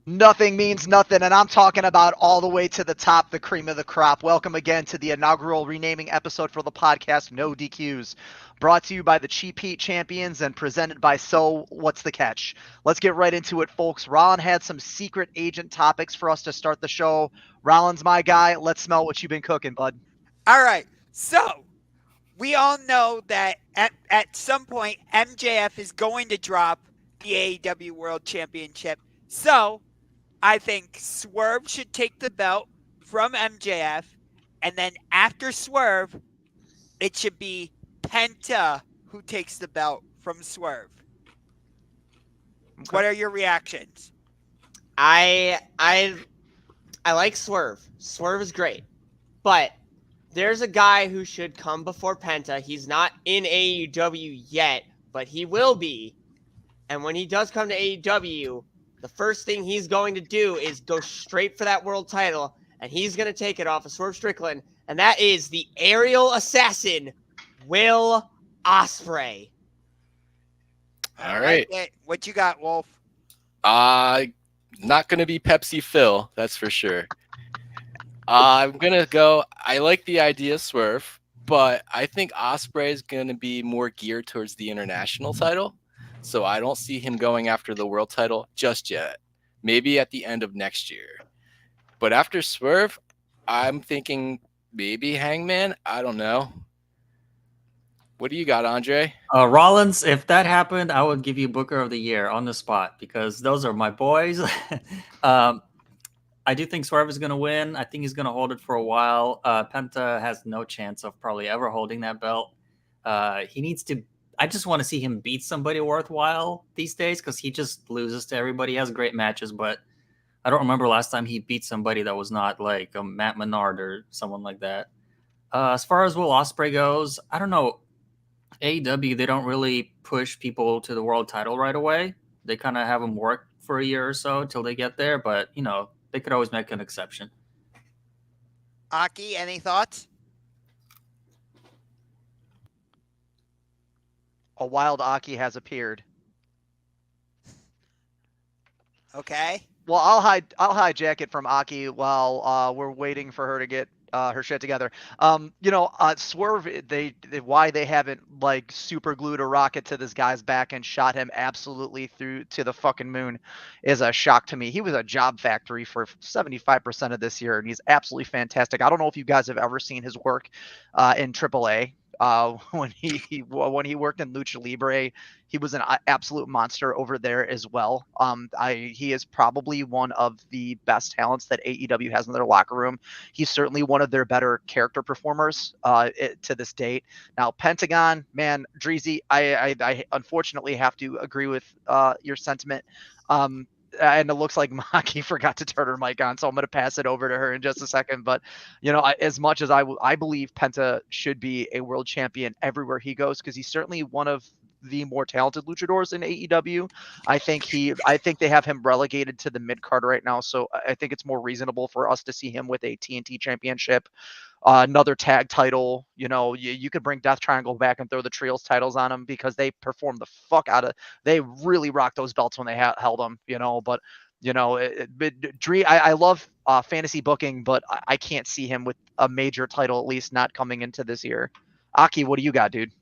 Nothing means nothing, and I'm talking about all the way to the top, the cream of the crop. Welcome again to the inaugural renaming episode for the podcast, No DQs. Brought to you by the Cheap Heat Champions and presented by So What's the Catch? Let's get right into it, folks. Rollin had some secret agent topics for us to start the show. Rollin's my guy. Let's smell what you've been cooking, bud. All right. So we all know that at some point MJF is going to drop the AEW World Championship. So I think Swerve should take the belt from MJF, and then after Swerve, it should be Penta who takes the belt from Swerve. Okay. What are your reactions? I like Swerve. Swerve is great, but there's a guy who should come before Penta. He's not in AEW yet, but he will be. And when he does come to AEW, the first thing he's going to do is go straight for that world title, and he's going to take it off of Swerve Strickland, and that is the aerial assassin, Will Ospreay. All right. What you got, Wolf? Not going to be Pepsi Phil, that's for sure. I'm going to go, I like the idea of Swerve, but I think Ospreay is going to be more geared towards the international title. So I don't see him going after the world title just yet. Maybe at the end of next year. But after Swerve, I'm thinking maybe Hangman. I don't know. What do you got, Andre? Rollins, if that happened, I would give you Booker of the Year on the spot because those are my boys. I do think Swerve is going to win. I think he's going to hold it for a while. Penta has no chance of probably ever holding that belt. He needs to. I just want to see him beat somebody worthwhile these days because he just loses to everybody. He has great matches, but I don't remember last time he beat somebody that was not like a Matt Menard or someone like that. As far as Will Ospreay goes, I don't know. AEW, they don't really push people to the world title right away. They kind of have them work for a year or so till they get there, but, you know, they could always make an exception. Aki, any thoughts? A wild Aki has appeared. Okay. Well, I'll hijack it from Aki while we're waiting for her to get her shit together. Swerve, why they haven't like super glued a rocket to this guy's back and shot him absolutely through to the fucking moon is a shock to me. He was a job factory for 75% of this year, and he's absolutely fantastic. I don't know if you guys have ever seen his work in AAA. When he worked in Lucha Libre, he was an absolute monster over there as well. He is probably one of the best talents that AEW has in their locker room. He's certainly one of their better character performers to this date. Now, Pentagon, man, Dreezy, I unfortunately have to agree with your sentiment. And it looks like Maki forgot to turn her mic on, so I'm going to pass it over to her in just a second. But, as much as I believe Penta should be a world champion everywhere he goes, because he's certainly one of the more talented luchadors in AEW. I think they have him relegated to the mid card right now, so I think it's more reasonable for us to see him with a TNT championship. Another tag title, you could bring Death Triangle back and throw the trios titles on them because they performed the fuck out of. They really rocked those belts when they held them, But I love fantasy booking, but I can't see him with a major title, at least not coming into this year. Aki, what do you got, dude?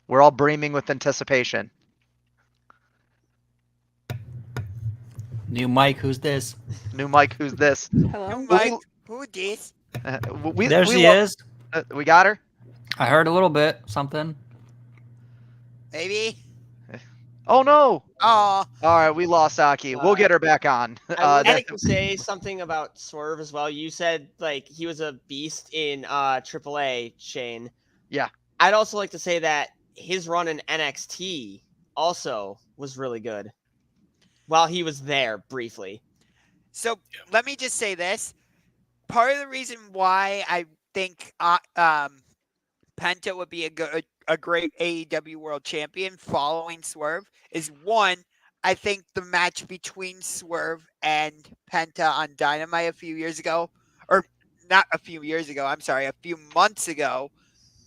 We're all breaming with anticipation. New Mike, who's this? New Mike, who's this? Hello. Mike, who this? There she is. We got her? I heard a little bit, something. Maybe? Oh, no. Oh, All right, we lost Aki. We'll get her back on. I would like to say something about Swerve as well. You said like he was a beast in AAA, Shane. Yeah. I'd also like to say that his run in NXT also was really good while he was there briefly. so let me just say this. Part of the reason why I think Penta would be a great AEW World Champion following Swerve is one. I think the match between Swerve and Penta on Dynamite a few years ago, or not a few years ago, I'm sorry, a few months ago,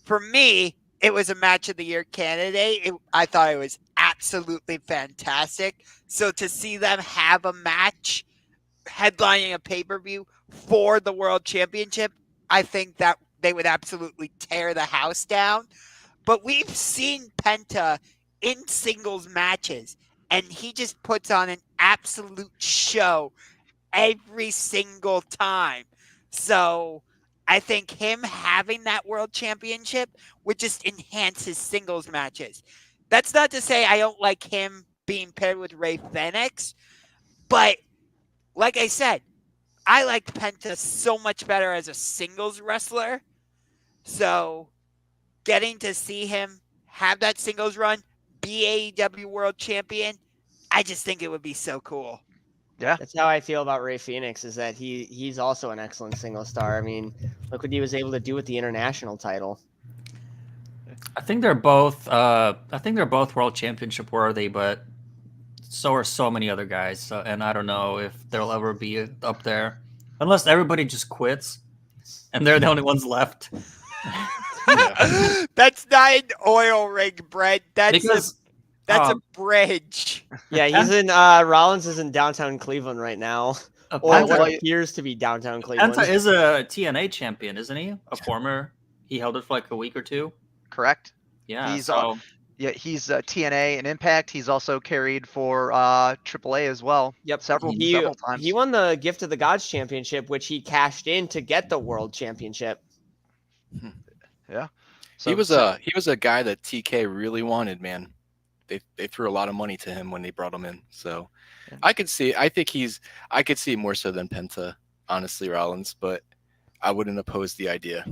for me, it was a match of the year candidate. I thought it was absolutely fantastic. So to see them have a match headlining a pay-per-view for the World Championship, I think that they would absolutely tear the house down. But we've seen Penta in singles matches, and he just puts on an absolute show every single time. So I think him having that World Championship would just enhance his singles matches. That's not to say I don't like him being paired with Ray Phoenix, but like I said, I liked Penta so much better as a singles wrestler. So getting to see him have that singles run, be AEW World Champion, I just think it would be so cool. Yeah. That's how I feel about Ray Phoenix, is that he's also an excellent single star. I mean, look what he was able to do with the international title. I think they're both world championship worthy, but so are so many other guys. So, and I don't know if they'll ever be up there unless everybody just quits and they're the only ones left. That's not an oil rig, Brett. That's a bridge. Yeah, he's in Rollins is in downtown Cleveland right now. Or Penta, what appears to be downtown Cleveland. Penta is a TNA champion, isn't he? A former. He held it for like a week or two. Correct. Yeah. He's so he's TNA and Impact. He's also carried for AAA as well. Yep, several times. He won the Gift of the Gods Championship, which he cashed in to get the World Championship. Yeah. So he was a guy that TK really wanted, man. They threw a lot of money to him when they brought him in. So yeah. I could see more so than Penta, honestly, Rollins, but I wouldn't oppose the idea.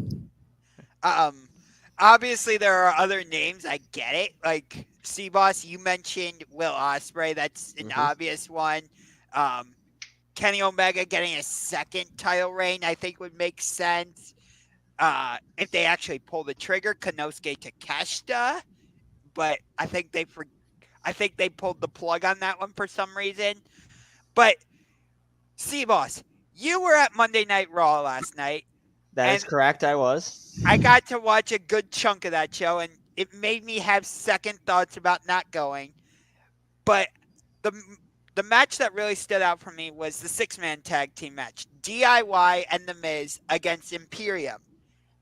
Obviously there are other names. I get it. Like C-Boss, you mentioned Will Ospreay. That's an obvious one. Kenny Omega getting a second title reign, I think would make sense. If they actually pull the trigger, Konosuke Takeshita. But I think they pulled the plug on that one for some reason. But C-Boss, you were at Monday Night Raw last night. That is correct, I was. I got to watch a good chunk of that show, and it made me have second thoughts about not going. But the match that really stood out for me was the six-man tag team match. DIY and The Miz against Imperium.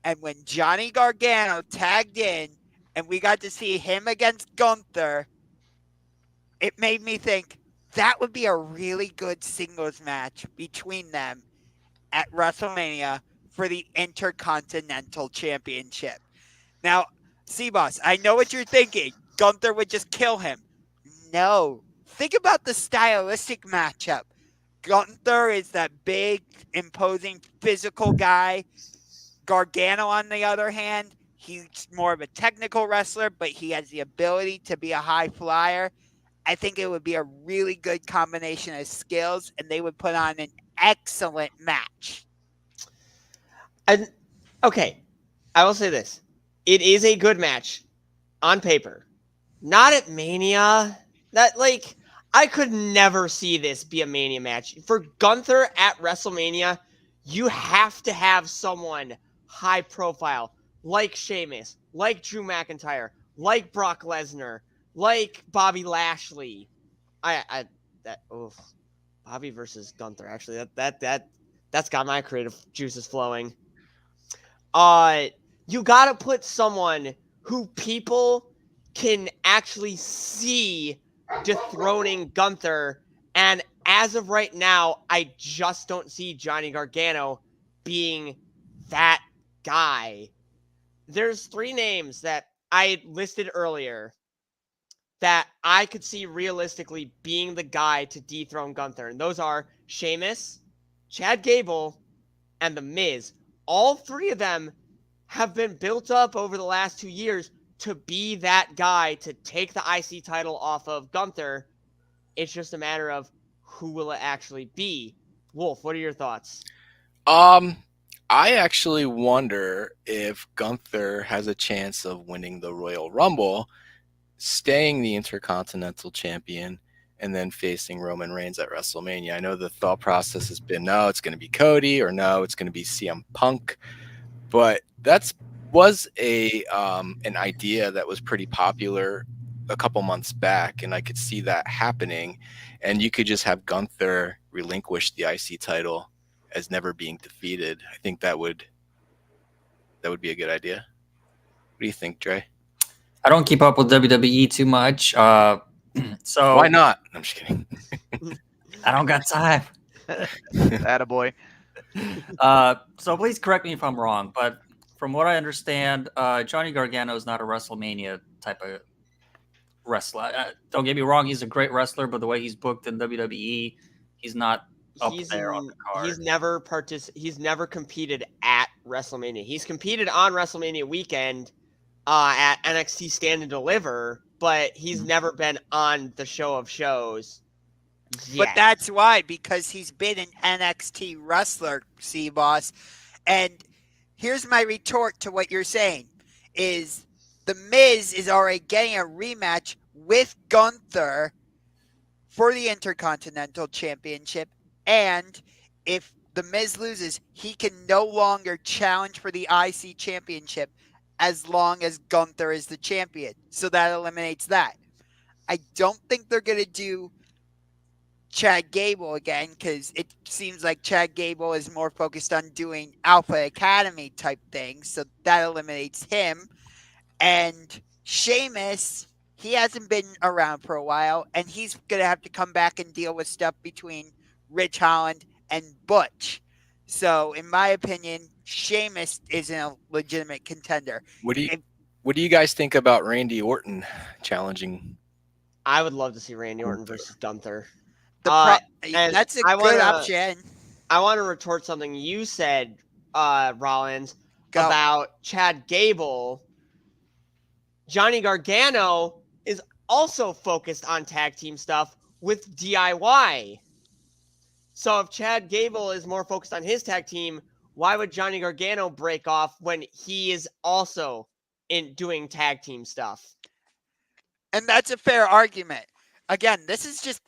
And when Johnny Gargano tagged in, and we got to see him against Gunther, it made me think that would be a really good singles match between them at WrestleMania for the Intercontinental Championship. Now, C-Boss, I know what you're thinking. Gunther would just kill him. No. Think about the stylistic matchup. Gunther is that big, imposing, physical guy. Gargano, on the other hand, he's more of a technical wrestler, but he has the ability to be a high flyer. I think it would be a really good combination of skills, and they would put on an excellent match. And okay, I will say this. It is a good match on paper. Not at Mania. I could never see this be a Mania match. For Gunther at WrestleMania, you have to have someone high profile, like Sheamus, like Drew McIntyre, like Brock Lesnar, like Bobby Lashley. Bobby versus Gunther. Actually, that's got my creative juices flowing. You gotta put someone who people can actually see dethroning Gunther, and as of right now, I just don't see Johnny Gargano being that guy. There's three names that I listed earlier that I could see realistically being the guy to dethrone Gunther, and those are Sheamus, Chad Gable, and The Miz. All three of them have been built up over the last 2 years to be that guy to take the IC title off of Gunther. It's just a matter of who will it actually be. Wolf, what are your thoughts? I actually wonder if Gunther has a chance of winning the Royal Rumble, staying the Intercontinental Champion, and then facing Roman Reigns at WrestleMania. I know the thought process has been, no, it's going to be Cody, or no, it's going to be CM Punk. But was an idea that was pretty popular a couple months back, and I could see that happening. And you could just have Gunther relinquish the IC title as never being defeated. I think that would be a good idea. What do you think, Dre? I don't keep up with WWE too much, so Why not? I'm just kidding. I don't got time. Attaboy. So please correct me if I'm wrong, but from what I understand, Johnny Gargano is not a WrestleMania type of wrestler. Don't get me wrong; he's a great wrestler, but the way he's booked in WWE, he's not up there on the card. He's never competed at WrestleMania. He's competed on WrestleMania weekend at NXT Stand and Deliver, but he's never been on the show of shows. But yet. that's why, because he's been an NXT wrestler, C-Boss. And here's my retort to what you're saying, is The Miz is already getting a rematch with Gunther for the Intercontinental Championship. And if The Miz loses, he can no longer challenge for the IC Championship as long as Gunther is the champion. So that eliminates that. I don't think they're going to do Chad Gable again, because it seems like Chad Gable is more focused on doing Alpha Academy type things, so that eliminates him. And Sheamus, he hasn't been around for a while, and he's going to have to come back and deal with stuff between Rich Holland and Butch. So, in my opinion, Sheamus isn't a legitimate contender. What do you guys think about Randy Orton challenging? I would love to see Randy Orton versus Gunther. And that's a good option. I want to retort something you said, Rollins, about Chad Gable. Johnny Gargano is also focused on tag team stuff with DIY. So if Chad Gable is more focused on his tag team, why would Johnny Gargano break off when he is also in doing tag team stuff? And that's a fair argument. Again, this is just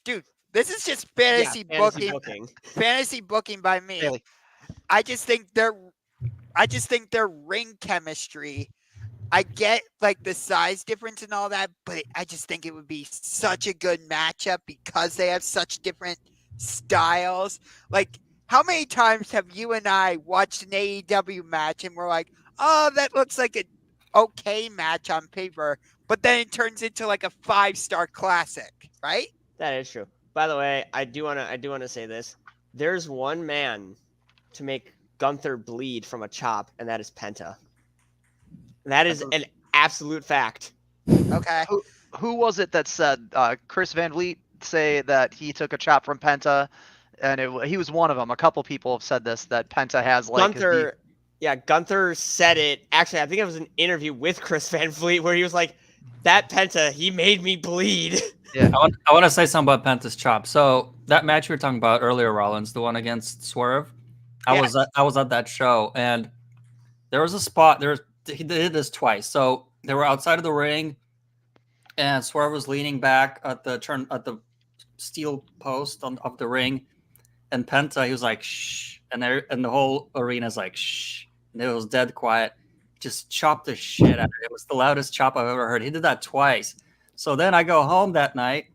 dude, this is just fantasy booking. Fantasy booking by me. Really? I just think their ring chemistry. I get like the size difference and all that, but I just think it would be such a good matchup because they have such different styles. Like, how many times have you and I watched an AEW match and we're like, oh, that looks like an okay match on paper, but then it turns into like a 5-star classic, right? That is true. By the way, I do want to say this. There's one man to make Gunther bleed from a chop, and that is Penta. And that is an absolute fact. Okay. Who was it that said Chris Van Vliet say that he took a chop from Penta, and he was one of them. A couple people have said this, that Penta has like Gunther said it. Actually, I think it was an interview with Chris Van Vliet where he was like, that Penta, he made me bleed. Yeah. I want to say something about Penta's chop. So that match we were talking about earlier, Rollins, the one against Swerve, I was at that show, and there was a spot. He did this twice. So they were outside of the ring, and Swerve was leaning back at the steel post of the ring, and Penta, he was like shh, and the whole arena's like shh, and it was dead quiet. Just chopped the shit out of it. It was the loudest chop I've ever heard. He did that twice. So then I go home that night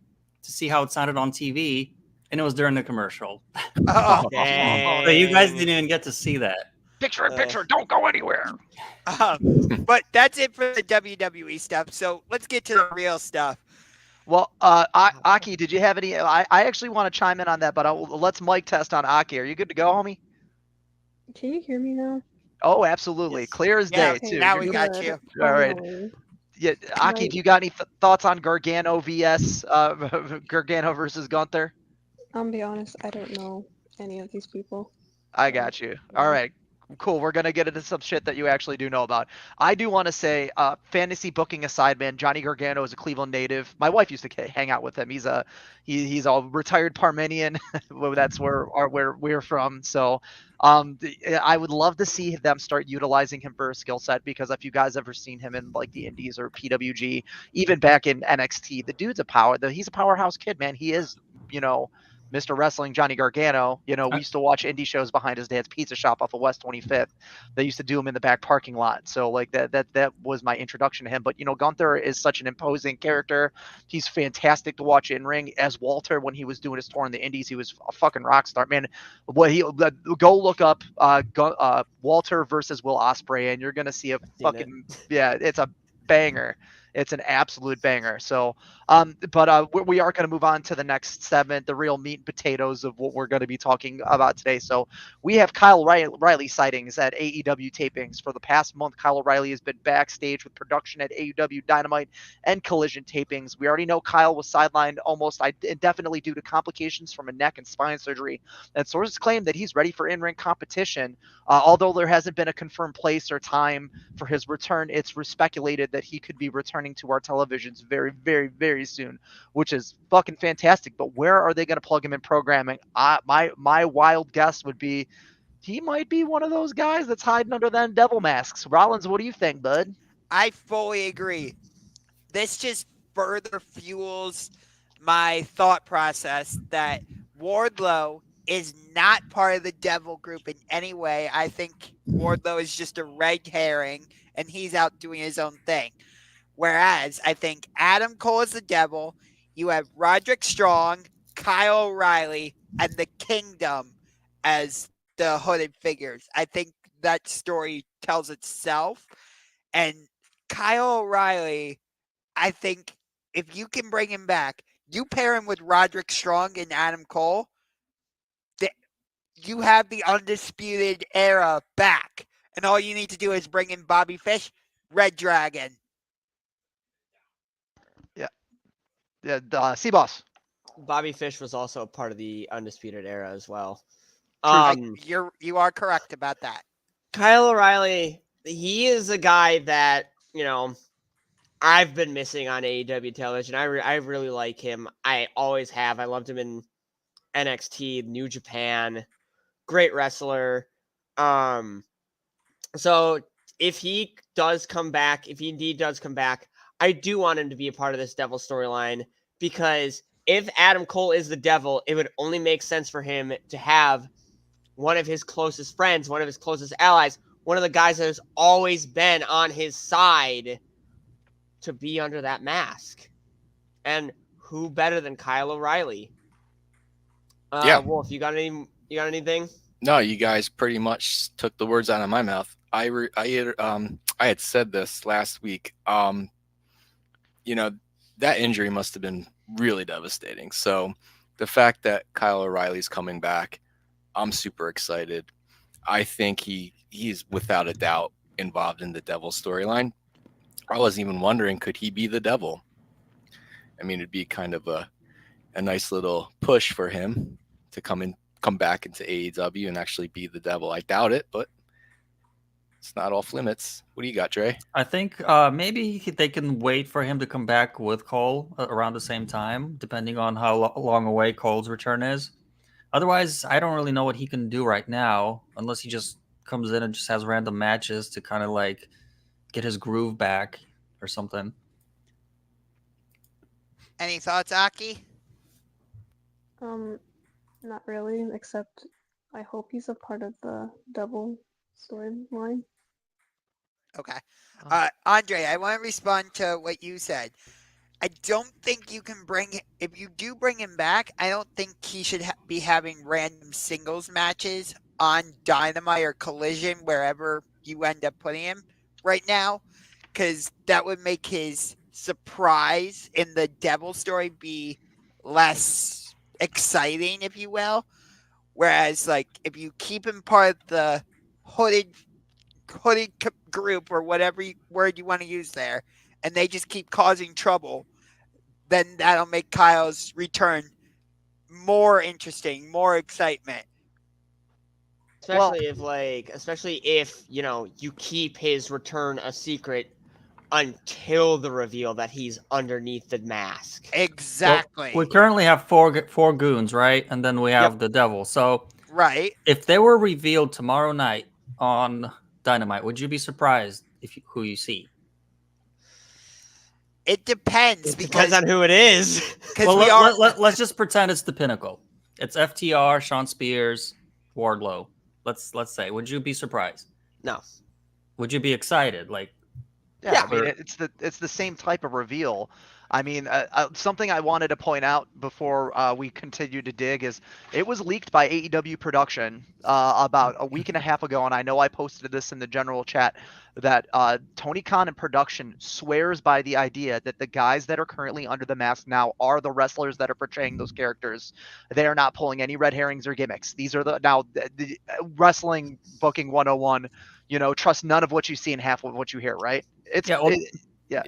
to see how it sounded on TV, and it was during the commercial. Oh, So you guys didn't even get to see that. Picture in picture, don't go anywhere. But that's it for the WWE stuff. So let's get to the real stuff. Well, Aki, did you have any? I actually want to chime in on that, but let's mic test on Aki. Are you good to go, homie? Can you hear me now? Oh, absolutely. Yes. Clear as Yeah, day, okay, too. now You're we good. got you. All right. Finally. Yeah, Aki, do you got any thoughts on Gargano vs. Gargano versus Gunther? I'll be honest, I don't know any of these people. I got you. All right. Cool. We're going to get into some shit that you actually do know about. I do want to say, fantasy booking aside, man, Johnny Gargano is a Cleveland native. My wife used to hang out with him. He's a retired Parmenian. That's where we're from. So I would love to see them start utilizing him for a skill set, because if you guys ever seen him in like the Indies or PWG, even back in NXT, the dude's a power. He's a powerhouse kid, man. He is, Mr. Wrestling Johnny Gargano. You know, we used to watch indie shows behind his dad's pizza shop off of West 25th. They used to do him in the back parking lot. So like that was my introduction to him. But you know, Gunther is such an imposing character. He's fantastic to watch in ring. As Walter, when he was doing his tour in the indies, he was a fucking rock star, man. What he go look up Walter versus Will Ospreay, and you're gonna see a fucking it's a banger. It's an absolute banger. So, but we are going to move on to the next segment, the real meat and potatoes of what we're going to be talking about today. So, we have Kyle O'Reilly sightings at AEW tapings. For the past month, Kyle O'Reilly has been backstage with production at AEW Dynamite and Collision tapings. We already know Kyle was sidelined almost indefinitely due to complications from a neck and spine surgery. And sources claim that he's ready for in-ring competition. Although there hasn't been a confirmed place or time for his return, it's speculated that he could be returning to our televisions very, very, very soon, which is fucking fantastic. But where are they going to plug him in programming? My wild guess would be he might be one of those guys that's hiding under them devil masks. Rollins, what do you think, bud? I fully agree. This just further fuels my thought process that Wardlow is not part of the devil group in any way. I think Wardlow is just a red herring and he's out doing his own thing. Whereas I think Adam Cole is the devil. You have Roderick Strong, Kyle O'Reilly, and the Kingdom as the hooded figures. I think that story tells itself. And Kyle O'Reilly, I think if you can bring him back, you pair him with Roderick Strong and Adam Cole, you have the Undisputed Era back. And all you need to do is bring in Bobby Fish, Red Dragon. C-Boss. Bobby Fish was also a part of the Undisputed Era as well. You are correct about that. Kyle O'Reilly, he is a guy that, you know, I've been missing on AEW television. I really like him. I always have. I loved him in NXT, New Japan. Great wrestler. So if he does come back, if he indeed does come back, I do want him to be a part of this devil storyline, because if Adam Cole is the devil, it would only make sense for him to have one of his closest friends, one of his closest allies, one of the guys that has always been on his side to be under that mask. And who better than Kyle O'Reilly? Wolf, you got anything? No, you guys pretty much took the words out of my mouth. I had said this last week. You know, that injury must have been really devastating. So the fact that Kyle O'Reilly's coming back, I'm super excited. I think he's without a doubt involved in the devil storyline. I was even wondering, could he be the devil? I mean, it'd be kind of a nice little push for him to come back into AEW and actually be the devil. I doubt it, but it's not off limits. What do you got, Dre? I think maybe they can wait for him to come back with Cole around the same time, depending on how long away Cole's return is. Otherwise, I don't really know what he can do right now, unless he just comes in and just has random matches to kind of like get his groove back or something. Any thoughts, Aki? Not really, except I hope he's a part of the double storyline. Okay. Andre, I want to respond to what you said. I don't think you can if you do bring him back, I don't think he should be having random singles matches on Dynamite or Collision, wherever you end up putting him right now, because that would make his surprise in the devil story be less exciting, if you will. Whereas, like, if you keep him part of the hooded group or whatever word you want to use there, and they just keep causing trouble, then that'll make Kyle's return more interesting, more excitement. Especially if you know, you keep his return a secret until the reveal that he's underneath the mask. Exactly. Well, we currently have four goons, right? And then we have the devil. So right. If they were revealed tomorrow night on Dynamite, would you be surprised who you see? It depends. It depends on who it is. Well, let's just pretend it's the Pinnacle. It's FTR, Sean Spears, Wardlow. Let's say. Would you be surprised? No. Would you be excited? Like, Yeah, Yeah. I mean it's the same type of reveal. I mean, something I wanted to point out before we continue to dig is it was leaked by AEW production about a week and a half ago, and I know I posted this in the general chat that Tony Khan in production swears by the idea that the guys that are currently under the mask now are the wrestlers that are portraying those characters. They are not pulling any red herrings or gimmicks. These are the wrestling booking 101. You know, trust none of what you see and half of what you hear, right? It's yeah. Well, yeah.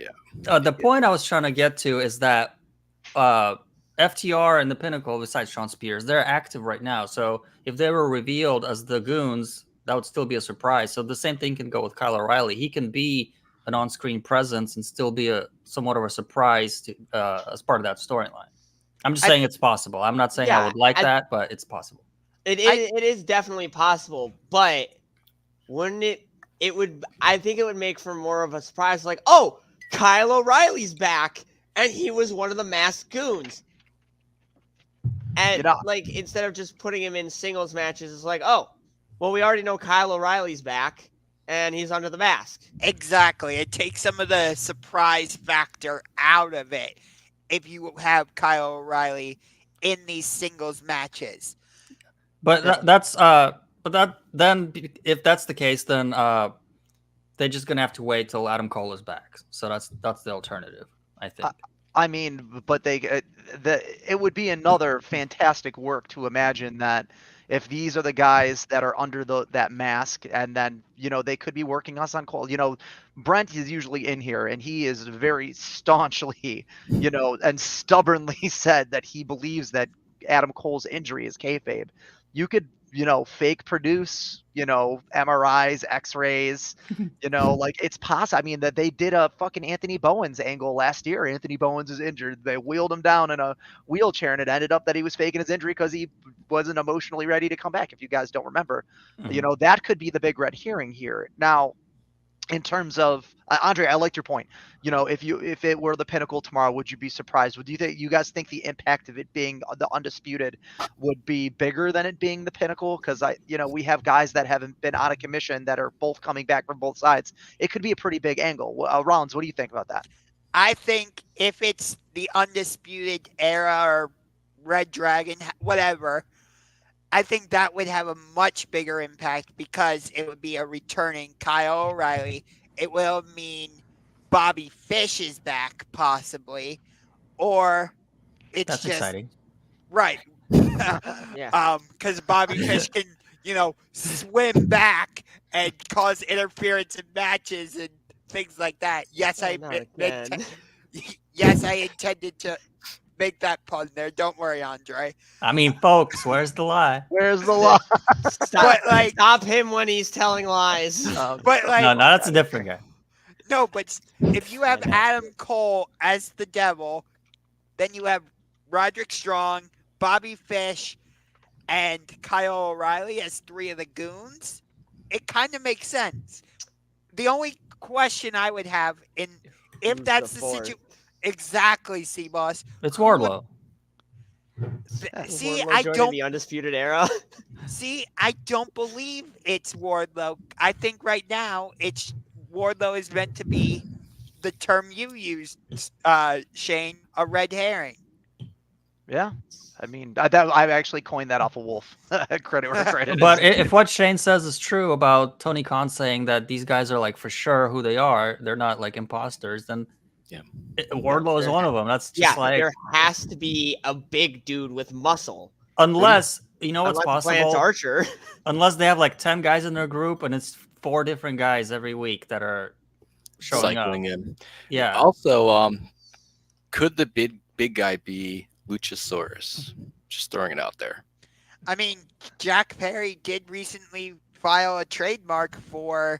the point I was trying to get to is that FTR and the Pinnacle, besides Sean Spears, they're active right now. So if they were revealed as the Goons, that would still be a surprise. So the same thing can go with Kyle O'Reilly. He can be an on-screen presence and still be a somewhat of a surprise to, as part of that storyline. I'm just saying it's possible. I'm not saying I would like that, but it's possible. It is definitely possible, but wouldn't it? It would. I think it would make for more of a surprise. Like, oh, Kyle O'Reilly's back, and he was one of the masked goons. And like, instead of just putting him in singles matches, it's like, oh, well, we already know Kyle O'Reilly's back, and he's under the mask. Exactly. It takes some of the surprise factor out of it if you have Kyle O'Reilly in these singles matches. But then if that's the case, then they're just gonna have to wait till Adam Cole is back. So that's the alternative, I think. I mean, but it would be another fantastic work to imagine that if these are the guys that are under that mask, and then they could be working us on Cole. Brent is usually in here, and he is very staunchly, and stubbornly said that he believes that Adam Cole's injury is kayfabe. You could fake produce, MRIs, X-rays, like it's possible. I mean, that they did a fucking Anthony Bowens angle last year. Anthony Bowens is injured. They wheeled him down in a wheelchair, and it ended up that he was faking his injury because he wasn't emotionally ready to come back. If you guys don't remember, that could be the big red herring here. Now, in terms of Andre, I liked your point. If it were the Pinnacle tomorrow, would you be surprised? Would you guys think the impact of it being the Undisputed would be bigger than it being the Pinnacle? Because we have guys that haven't been out of commission that are both coming back from both sides. It could be a pretty big angle. Rollins, what do you think about that? I think if it's the Undisputed Era or Red Dragon, whatever, I think that would have a much bigger impact because it would be a returning Kyle O'Reilly. It will mean Bobby Fish is back, possibly, or that's just exciting, right? Yeah. Because Bobby Fish can, swim back and cause interference in matches and things like that. Yes, I intended to make that pun there. Don't worry, Andre. I mean, folks, where's the lie? Where's the lie? Stop him when he's telling lies. No, that's a different guy. No, but if you have Adam Cole as the devil, then you have Roderick Strong, Bobby Fish, and Kyle O'Reilly as three of the goons. It kind of makes sense. The only question I would have if that's the situation. Exactly, C-Boss. It's Wardlow. See, I don't the Undisputed Era. See, I don't believe it's Wardlow. I think right now it's Wardlow is meant to be the term you used, Shane, a red herring. Yeah. I mean, I actually coined that off of Wolf. Credit where credit But is. if what Shane says is true about Tony Khan saying that these guys are like for sure who they are, they're not like imposters, then Wardlow is one of them. That's just like there has to be a big dude with muscle. Unless it's possible. Lance Archer. Unless they have like 10 guys in their group and it's 4 different guys every week that are showing cycling up. in. Yeah. Also, could the big guy be Luchasaurus? Just throwing it out there. I mean, Jack Perry did recently file a trademark for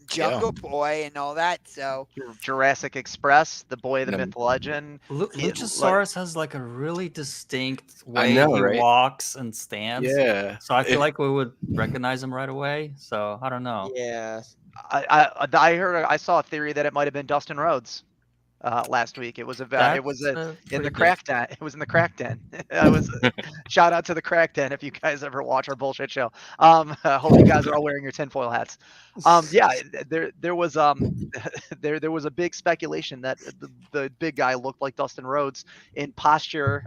Jungle Boy and all that, so Jurassic Express, the boy, the myth, legend. Luchasaurus has like a really distinct way he walks and stands. Yeah. So I feel like we would recognize him right away. So I don't know. Yeah. I saw a theory that it might have been Dustin Rhodes. last week. It was in pretty the good. crack den. It was in the crack den. I was shout out to the crack den if you guys ever watch our bullshit show. I hope you guys are all wearing your tinfoil hats. Yeah, there was there was a big speculation that the big guy looked like Dustin Rhodes in posture.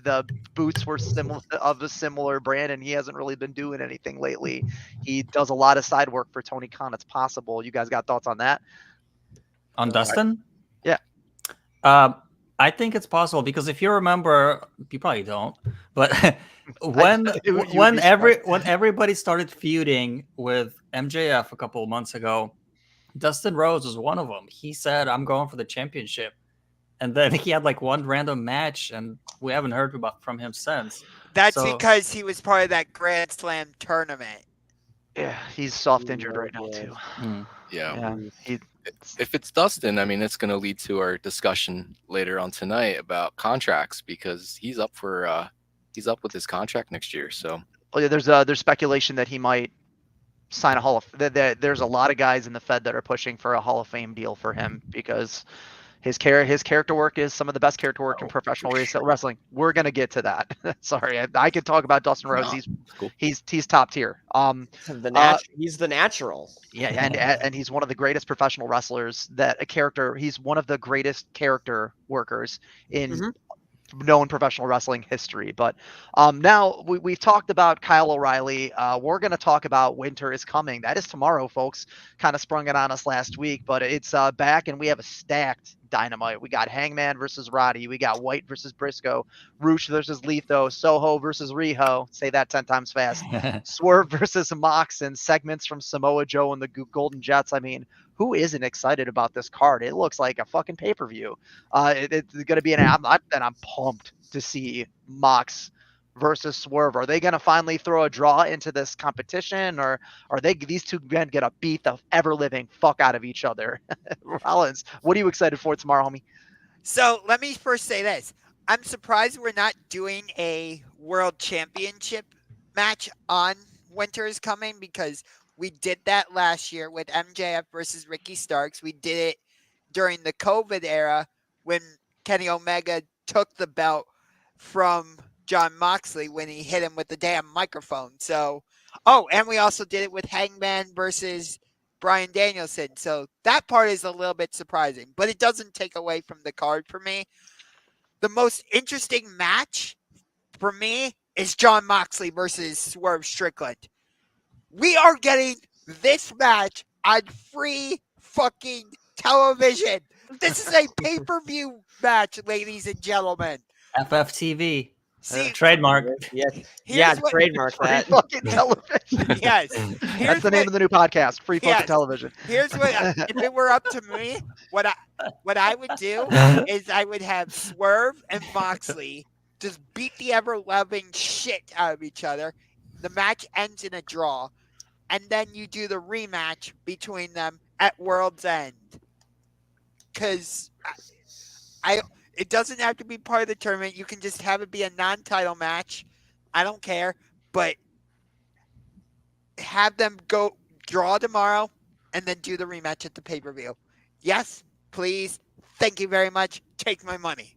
The boots were similar of a similar brand, and he hasn't really been doing anything lately. He does a lot of side work for Tony Khan. It's possible. You guys got thoughts on that? On Dustin? Yeah. I think it's possible because if you remember, you probably don't, but You would be surprised. when everybody started feuding with MJF a couple of months ago, Dustin Rhodes was one of them. He said, "I'm going for the championship," and then he had like one random match, and we haven't heard from him since. That's So- because he was part of that Grand Slam tournament. Yeah, he's soft injured right now too. Yeah. Yeah, If it's Dustin, I mean, it's going to lead to our discussion later on tonight about contracts because he's up with his contract next year. So well, yeah, there's speculation that he might sign a Hall of. There's a lot of guys in the Fed that are pushing for a Hall of Fame deal for him because his character work is some of the best character work in professional wrestling. We're gonna get to that. Sorry, I could talk about Dustin Rhodes. cool. He's top tier. He's the natural. Yeah, and he's one of the greatest professional wrestlers he's one of the greatest character workers in known professional wrestling history. But now we've talked about Kyle O'Reilly. We're going to talk about Winter is Coming. That is tomorrow, folks. Kind of sprung it on us last week, but it's back, and we have a stacked Dynamite. We got Hangman versus Roddy. We got White versus Briscoe. Roosh versus Letho. Soho versus Riho. Say that 10 times fast. Swerve versus Mox, and segments from Samoa Joe and the Golden Jets. I mean, who isn't excited about this card? It looks like a fucking pay-per-view. It's going to be I'm pumped to see Mox versus Swerve. Are they going to finally throw a draw into this competition, or are these two men going to beat the ever-living fuck out of each other? Rollins, what are you excited for tomorrow, homie? So let me first say this. I'm surprised we're not doing a world championship match on Winter is Coming because we did that last year with MJF versus Ricky Starks. We did it during the COVID era when Kenny Omega took the belt from John Moxley when he hit him with the damn microphone. So, and we also did it with Hangman versus Bryan Danielson. So that part is a little bit surprising, but it doesn't take away from the card for me. The most interesting match for me is John Moxley versus Swerve Strickland. We are getting this match on free fucking television. This is a pay-per-view match, ladies and gentlemen. FFTV. See, Trademark. Yes. Trademark Free that. fucking television. yes. That's the name of the new podcast. Free fucking Yes. television. Here's what if it were up to me, what I would do is I would have Swerve and Moxley just beat the ever-loving shit out of each other. The match ends in a draw, and then you do the rematch between them at World's End. Because it doesn't have to be part of the tournament. You can just have it be a non-title match. I don't care, but have them go draw tomorrow and then do the rematch at the pay-per-view. Yes, please. Thank you very much. Take my money.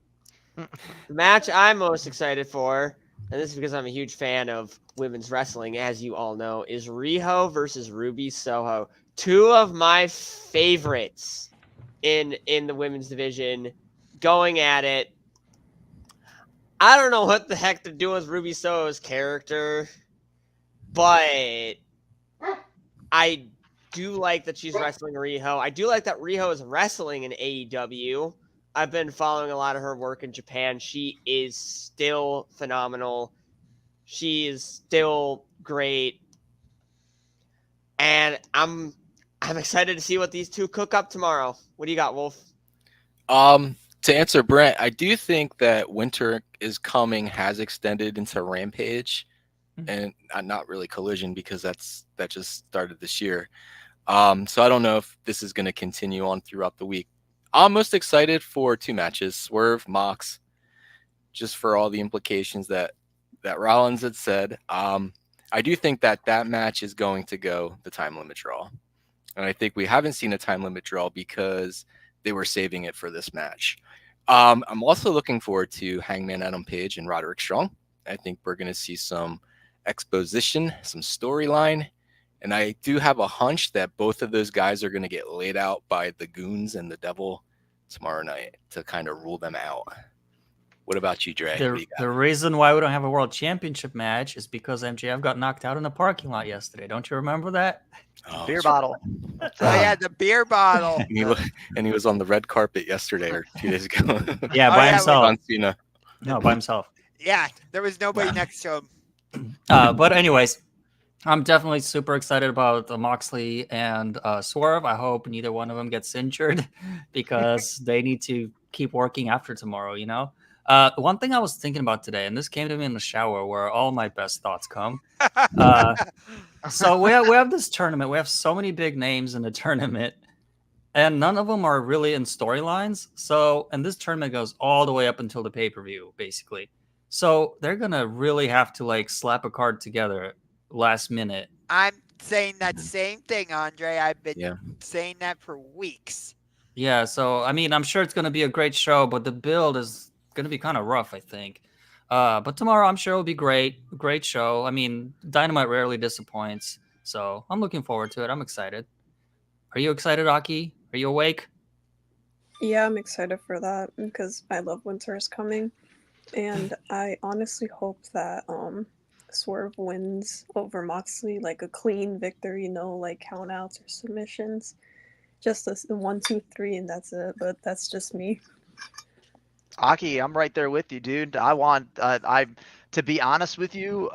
The match I'm most excited for, and this is because I'm a huge fan of women's wrestling, as you all know, is Riho versus Ruby Soho. Two of my favorites in the women's division going at it. I don't know what the heck they're doing with Ruby Soho's character, but I do like that she's wrestling Riho. I do like that Riho is wrestling in AEW. I've been following a lot of her work in Japan. She is still phenomenal. She is still great. And I'm excited to see what these two cook up tomorrow. What do you got, Wolf? To answer Brent, I do think that Winter is Coming has extended into Rampage, and not really Collision because that just started this year. So I don't know if this is going to continue on throughout the week. I'm most excited for two matches: Swerve, Mox, just for all the implications that Rollins had said. I do think that match is going to go the time limit draw, and I think we haven't seen a time limit draw because they were saving it for this match. I'm also looking forward to Hangman Adam Page and Roderick Strong. I think we're going to see some exposition, some storyline. And I do have a hunch that both of those guys are going to get laid out by the Goons and the Devil tomorrow night to kind of rule them out. What about you, Dre? What do you got? The reason why we don't have a world championship match is because MJF got knocked out in the parking lot yesterday. Don't you remember that? Oh, Beer that's bottle. Oh yeah, the beer bottle. and he was on the red carpet yesterday or 2 days ago. Yeah, Oh, by yeah, himself. John Cena. No, by himself. Yeah, there was nobody next to him. But anyways, I'm definitely super excited about Moxley and Swerve. I hope neither one of them gets injured because they need to keep working after tomorrow, you know? One thing I was thinking about today, and this came to me in the shower where all my best thoughts come. So we have this tournament. We have so many big names in the tournament, and none of them are really in storylines. So, and this tournament goes all the way up until the pay-per-view, basically. So they're going to really have to like slap a card together last minute. I'm saying that same thing, Andre. I've been Yeah. saying that for weeks. Yeah, so I mean, I'm sure it's going to be a great show, but the build is going to be kind of rough, I think. But tomorrow, I'm sure it'll be great. Great show. I mean, Dynamite rarely disappoints, so I'm looking forward to it. I'm excited. Are you excited, Aki? Are you awake? Yeah, I'm excited for that because I love winter is coming, and I honestly hope that Swerve wins over Moxley, like a clean victory, no like countouts or submissions, just a 1, 2, 3, and that's it. But that's just me. Aki, I'm right there with you, dude. I want, to be honest with you,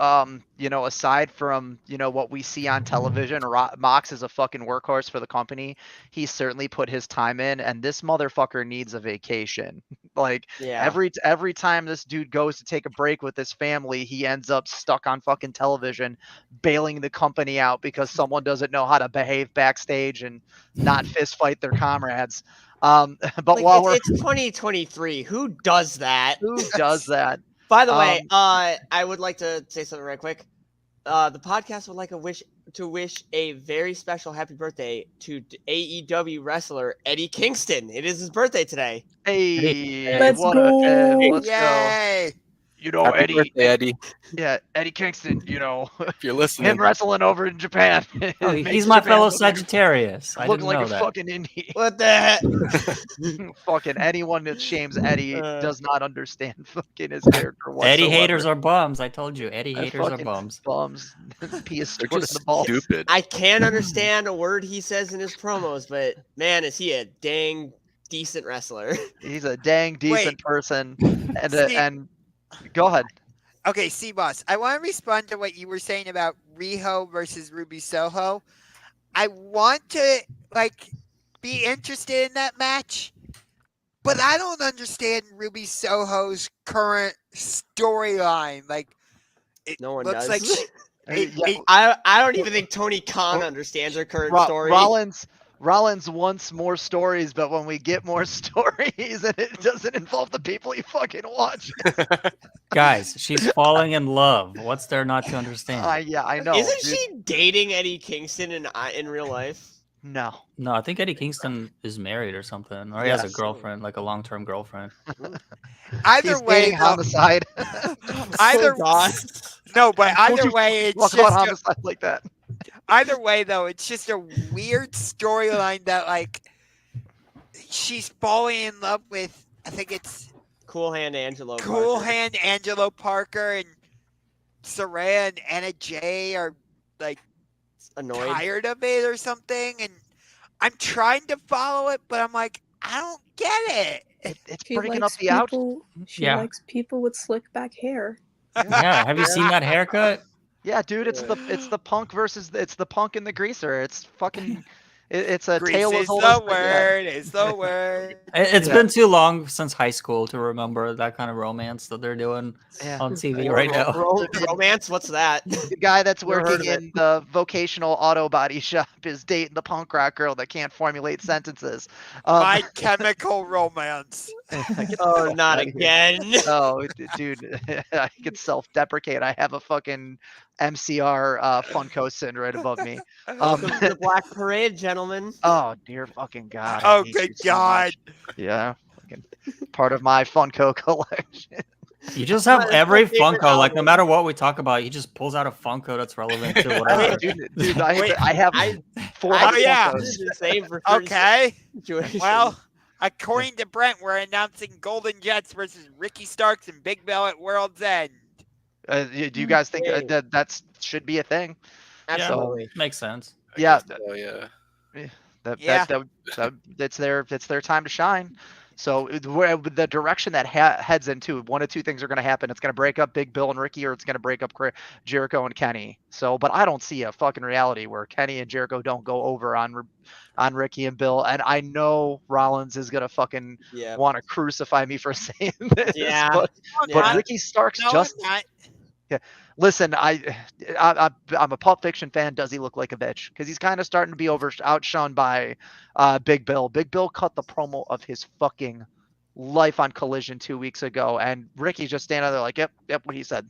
you know, aside from, you know, what we see on television, Mox is a fucking workhorse for the company. He certainly put his time in, and this motherfucker needs a vacation. Like, Yeah. every time this dude goes to take a break with his family, he ends up stuck on fucking television, bailing the company out because someone doesn't know how to behave backstage and not fist fight their comrades. But Like, while it's 2023. Who does that? who does that? By the way, I would like to say something right quick. The podcast would like to wish a very special happy birthday to AEW wrestler Eddie Kingston. It is his birthday today. Hey, Let's what go. let's go. Yay! You know, Happy Eddie, birthday, Eddie. yeah, Eddie Kingston. You know, If you're listening, him wrestling over in Japan. Oh, It makes he's my Japan fellow look like- Sagittarius. I Looking didn't like know a that. fucking indie. What the heck? Fucking anyone that shames Eddie does not understand fucking his character whatsoever. Eddie haters are bums. I told you, Eddie They're haters are fucking bums. Bums. Pee is they're stored in just the balls. stupid. I can't understand a word he says in his promos, but man, is he a dang decent wrestler. He's a dang decent Wait. person. And See- and go ahead. Okay, C-Boss, I want to respond to what you were saying about Riho versus Ruby Soho. I want to, like, be interested in that match, but I don't understand Ruby Soho's current storyline. Like, it No one looks does. like Yeah, I don't even think Tony Khan understands her current story. Rollins wants more stories, but when we get more stories and it doesn't involve the people he fucking watches. Guys, she's falling in love. What's there not to understand? Yeah, I know. Isn't dude. she dating Eddie Kingston in real life? No. No, I think Eddie Kingston is married or something, or he has a Yes. girlfriend, like a long-term girlfriend. either He's way, dating homicide. either God. no, but Don't either you way, it's Talk about just homicide like that. either way though, it's just a weird storyline that like she's falling in love with. I think it's Cool Hand Angelo. Cool Parker. Hand Angelo Parker and Saraya and Anna Jay are like Annoyed. tired of it or something, and I'm trying to follow it, but I'm like, I don't get it. It's She breaking up likes the out. people. She Yeah. likes people with slick back hair. Yeah, have you seen that haircut? Yeah, dude, it's the punk versus it's the punk and the greaser. It's fucking it's a Grease tale is as old the as word. Is the word. It's Yeah. been too long since high school to remember that kind of romance that they're doing Yeah. on TV right now. Romance? What's that? The guy that's Never heard working of it. in the vocational auto body shop is dating the punk rock girl that can't formulate sentences. My Chemical Romance. Oh, not again. Oh, dude, I could self-deprecate. I have a fucking MCR Funko sitting right above me. Welcome to the Black Parade, gentlemen. Oh dear fucking God, I Oh, hate good you so God. much. Yeah, fucking part of my Funko collection. You just have That's my every favorite Funko. Like no album. matter what we talk about, he just pulls out a Funko that's relevant to Oh, whatever. dude, I Wait, have I 400 Oh, yeah. Funkos. did the same for certain Okay. situations. Well, according to Brent, we're announcing Golden Jets versus Ricky Starks and Big Bill at World's End. Do you guys think Yay. that should be a thing? Absolutely. Makes sense. I Yeah, guess so, yeah. Yeah. It's their time to shine. So where the direction that heads into, one of two things are going to happen. It's going to break up Big Bill and Ricky, or it's going to break up Jericho and Kenny. So, but I don't see a fucking reality where Kenny and Jericho don't go over on Ricky and Bill. And I know Rollins is going to fucking Yeah. want to crucify me for saying this, Yeah. but Yeah. Ricky Starks No, just I'm not. listen. I'm a Pulp Fiction fan. Does he look like a bitch? Because he's kind of starting to be outshone by Big Bill. Big Bill cut the promo of his fucking life on Collision 2 weeks ago, and Ricky's just standing there like, yep, what he said.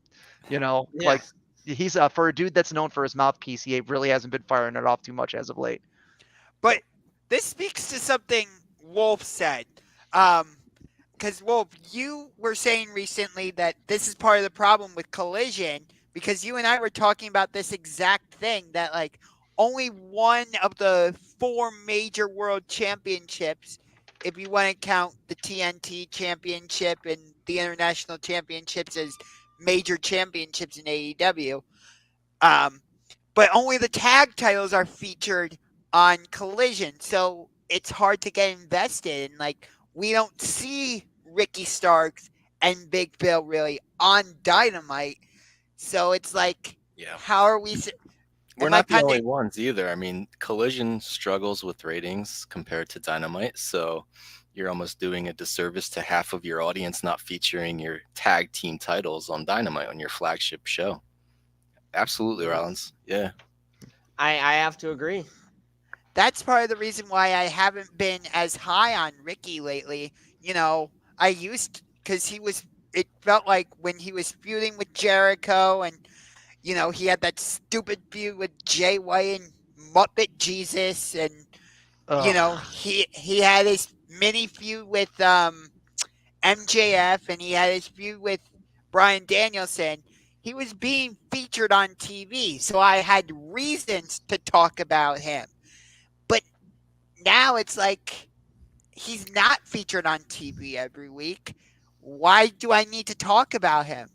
Yeah. Like he's for a dude that's known for his mouthpiece. He really hasn't been firing it off too much as of late. But this speaks to something Wolf said. Because, Wolf, you were saying recently that this is part of the problem with Collision, because you and I were talking about this exact thing, that, like, only one of the 4 major world championships, if you want to count the TNT championship and the international championships as major championships in AEW, but only the tag titles are featured on Collision. So it's hard to get invested, and, like, we don't see Ricky Starks and Big Bill really on Dynamite. So it's like, Yeah. how are we? We're am I not the only kinda- ones either. I mean, Collision struggles with ratings compared to Dynamite, so you're almost doing a disservice to half of your audience not featuring your tag team titles on Dynamite on your flagship show. Absolutely, Rollins. Yeah. I have to agree. That's part of the reason why I haven't been as high on Ricky lately. I used, because it felt like when he was feuding with Jericho, and he had that stupid feud with Jay White and Muppet Jesus, and he had his mini feud with MJF, and he had his feud with Bryan Danielson. He was being featured on TV, so I had reasons to talk about him. But now it's like he's not featured on TV every week. Why do I need to talk about him?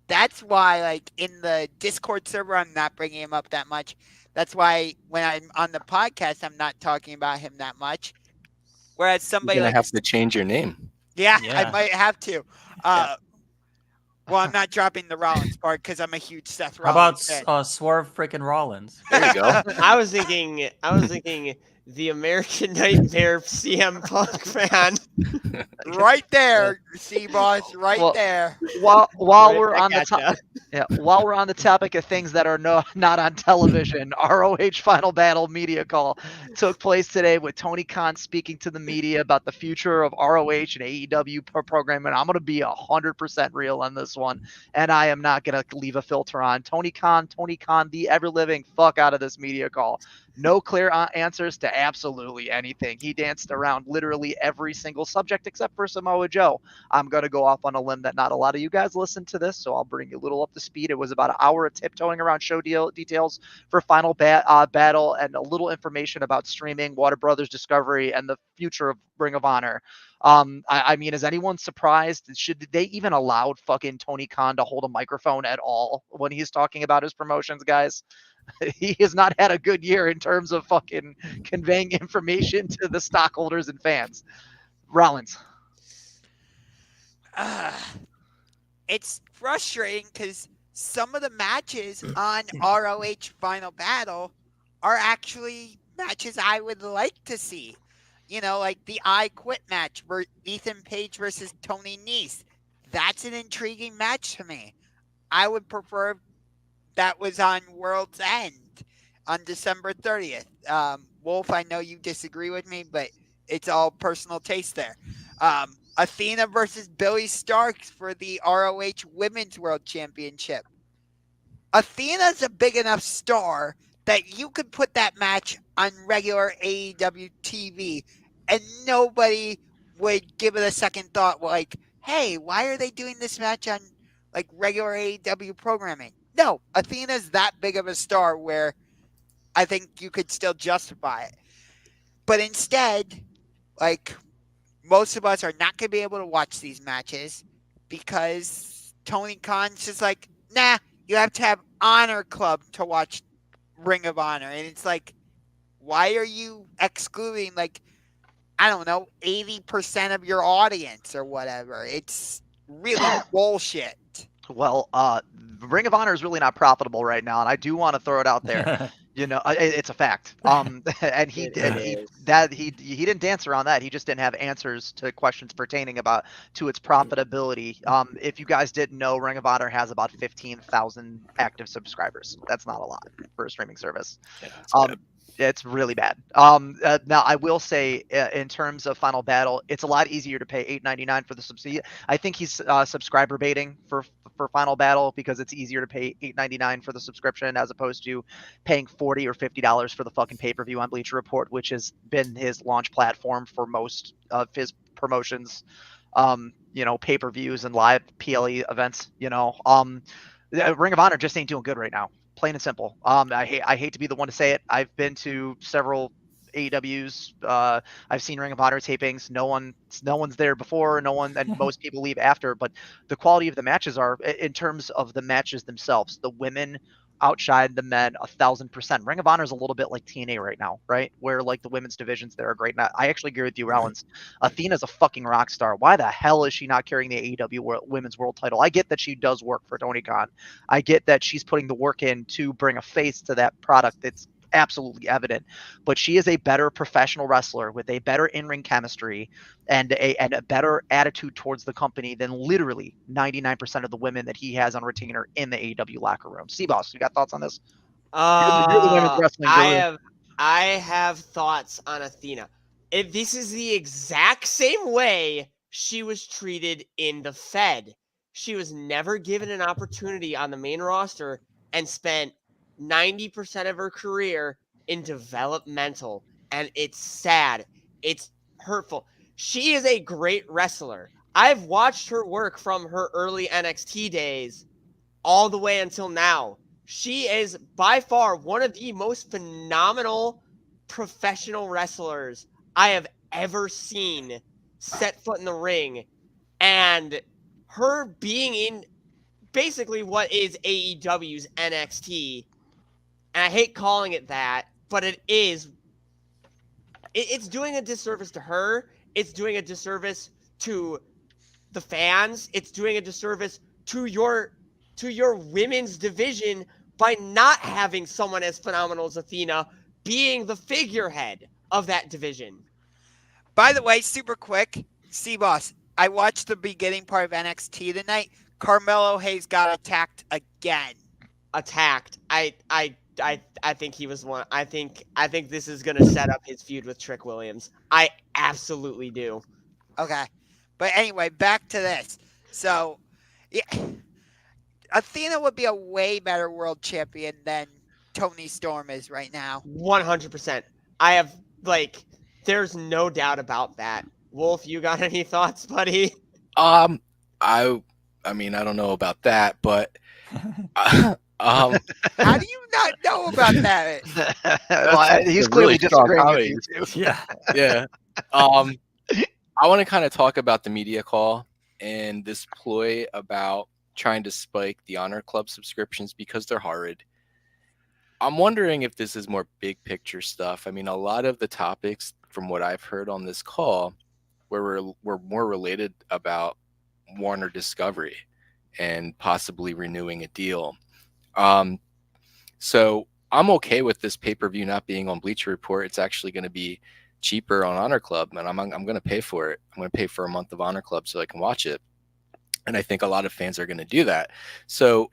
That's why, like, in the Discord server, I'm not bringing him up that much. That's why when I'm on the podcast, I'm not talking about him that much. Whereas You're somebody gonna like, have to change your name. yeah, I Yeah. might have to. Well, I'm not dropping the Rollins part because I'm a huge Seth How about Rollins fan. Swerve freaking Rollins? There you go. I was thinking the American Nightmare CM Punk fan. Right there, C-Boss, right Well, there. While Right we're back on the at ya. while we're on the topic of things that are not on television, ROH Final Battle media call took place today with Tony Khan speaking to the media about the future of ROH and AEW programming. I'm going to be 100% real on this one, and I am not going to leave a filter on. Tony Khan, the ever living fuck out of this media call. No clear answers to absolutely anything. He danced around literally every single subject except for Samoa Joe. I'm going to go off on a limb that not a lot of you guys listen to this, so I'll bring you a little up to speed. It was about an hour of tiptoeing around show details for Final Battle, and a little information about streaming, Water Brothers Discovery, and the future of Ring of Honor. I mean, is anyone surprised? Should they even allowed fucking Tony Khan to hold a microphone at all when he's talking about his promotions, guys? He has not had a good year in terms of fucking conveying information to the stockholders and fans. Rollins. It's frustrating because some of the matches on ROH Final Battle are actually matches I would like to see. Like the I Quit match, Ethan Page versus Tony Nese. That's an intriguing match to me. I would prefer that was on World's End on December 30th. Wolf, I know you disagree with me, but it's all personal taste there. Athena versus Billy Starks for the ROH Women's World Championship. Athena's a big enough star that you could put that match on regular AEW TV and nobody would give it a second thought like, hey, why are they doing this match on like regular AEW programming? No, Athena's that big of a star where I think you could still justify it. But instead, like most of us are not going to be able to watch these matches because Tony Khan's just like, nah, you have to have Honor Club to watch Ring of Honor. And it's like, why are you excluding, like, I don't know, 80% of your audience or whatever? It's really bullshit. Well, Ring of Honor is really not profitable right now, and I do want to throw it out there. It's a fact. And he didn't dance around that. He just didn't have answers to questions pertaining to its profitability. If you guys didn't know, Ring of Honor has about 15,000 active subscribers. That's not a lot for a streaming service. Yeah, It's really bad. Now I will say, in terms of Final Battle, it's a lot easier to pay $8.99 for the subsidy. I think he's subscriber baiting for Final Battle because it's easier to pay $8.99 for the subscription as opposed to paying $40 or $50 for the fucking pay-per-view on Bleacher Report, which has been his launch platform for most of his promotions. Pay-per-views and live PLE events. Ring of Honor just ain't doing good right now. Plain and simple. I hate to be the one to say it. I've been to several AEWs. I've seen Ring of Honor tapings. No one's there before. No one, and most people leave after. But the quality of the matches are, in terms of the matches themselves, the women outshine the men 1,000%. Ring of Honor is a little bit like TNA right now, right? Where like the women's divisions there are great. And I actually agree with you, Rollins. Athena's a fucking rock star. Why the hell is she not carrying the AEW Women's World Title? I get that she does work for Tony Khan. I get that she's putting the work in to bring a face to that product. That's absolutely evident, but she is a better professional wrestler with a better in-ring chemistry and a better attitude towards the company than literally 99% of the women that he has on retainer in the AEW locker room. C-Boss, you got thoughts on this? You're the women's wrestling guru. I have thoughts on Athena. This is the exact same way she was treated in the Fed. She was never given an opportunity on the main roster and spent 90% of her career in developmental, and it's sad. It's hurtful. She is a great wrestler. I've watched her work from her early NXT days all the way until now. She is by far one of the most phenomenal professional wrestlers I have ever seen set foot in the ring. And her being in basically what is AEW's NXT, and I hate calling it that, but it is. It's doing a disservice to her. It's doing a disservice to the fans. It's doing a disservice to your women's division by not having someone as phenomenal as Athena being the figurehead of that division. By the way, super quick, C-Boss, I watched the beginning part of NXT tonight. Carmelo Hayes got attacked again. Attacked. I think he was one. I think this is going to set up his feud with Trick Williams. I absolutely do. Okay. But anyway, back to this. So, yeah, Athena would be a way better world champion than Toni Storm is right now. 100%. I have, there's no doubt about that. Wolf, you got any thoughts, buddy? I mean, I don't know about that, but how do you not know about that? Well, he's clearly disagreeing with you too. Yeah. I want to kind of talk about the media call and this ploy about trying to spike the Honor Club subscriptions because they're horrid. I'm wondering if this is more big picture stuff. I mean, a lot of the topics from what I've heard on this call were more related about Warner Discovery and possibly renewing a deal. So I'm okay with this pay-per-view not being on Bleacher Report. It's actually going to be cheaper on Honor Club, and I'm going to pay for it. I'm going to pay for a month of Honor Club so I can watch it. And I think a lot of fans are going to do that. So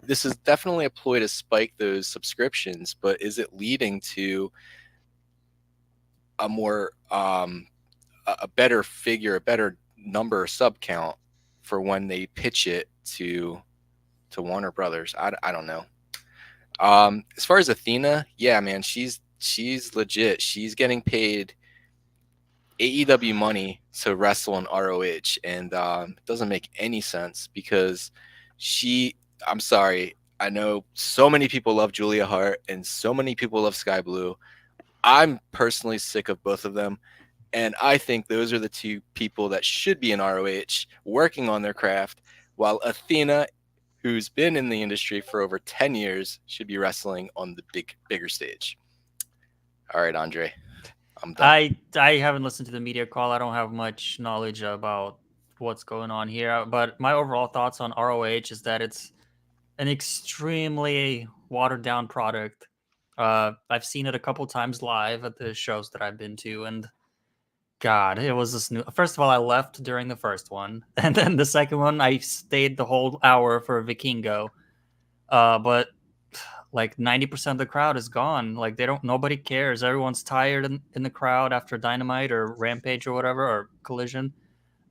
this is definitely a ploy to spike those subscriptions, but is it leading to a more, a better figure, a better number or sub count for when they pitch it to Warner Brothers. I don't know. As far as Athena, yeah, man, she's legit. She's getting paid AEW money to wrestle in ROH, and it doesn't make any sense because I'm sorry, I know so many people love Julia Hart and so many people love Sky Blue. I'm personally sick of both of them, and I think those are the two people that should be in ROH working on their craft, while Athena, who's been in the industry for over 10 years, should be wrestling on the bigger stage. All right, Andre, I'm done. I haven't listened to the media call. I don't have much knowledge about what's going on here. But my overall thoughts on ROH is that it's an extremely watered down product. I've seen it a couple times live at the shows that I've been to, and God, it was this new. First of all, I left during the first one, and then the second one, I stayed the whole hour for Vikingo. But like 90% of the crowd is gone. Like nobody cares. Everyone's tired in the crowd after Dynamite or Rampage or whatever, or Collision.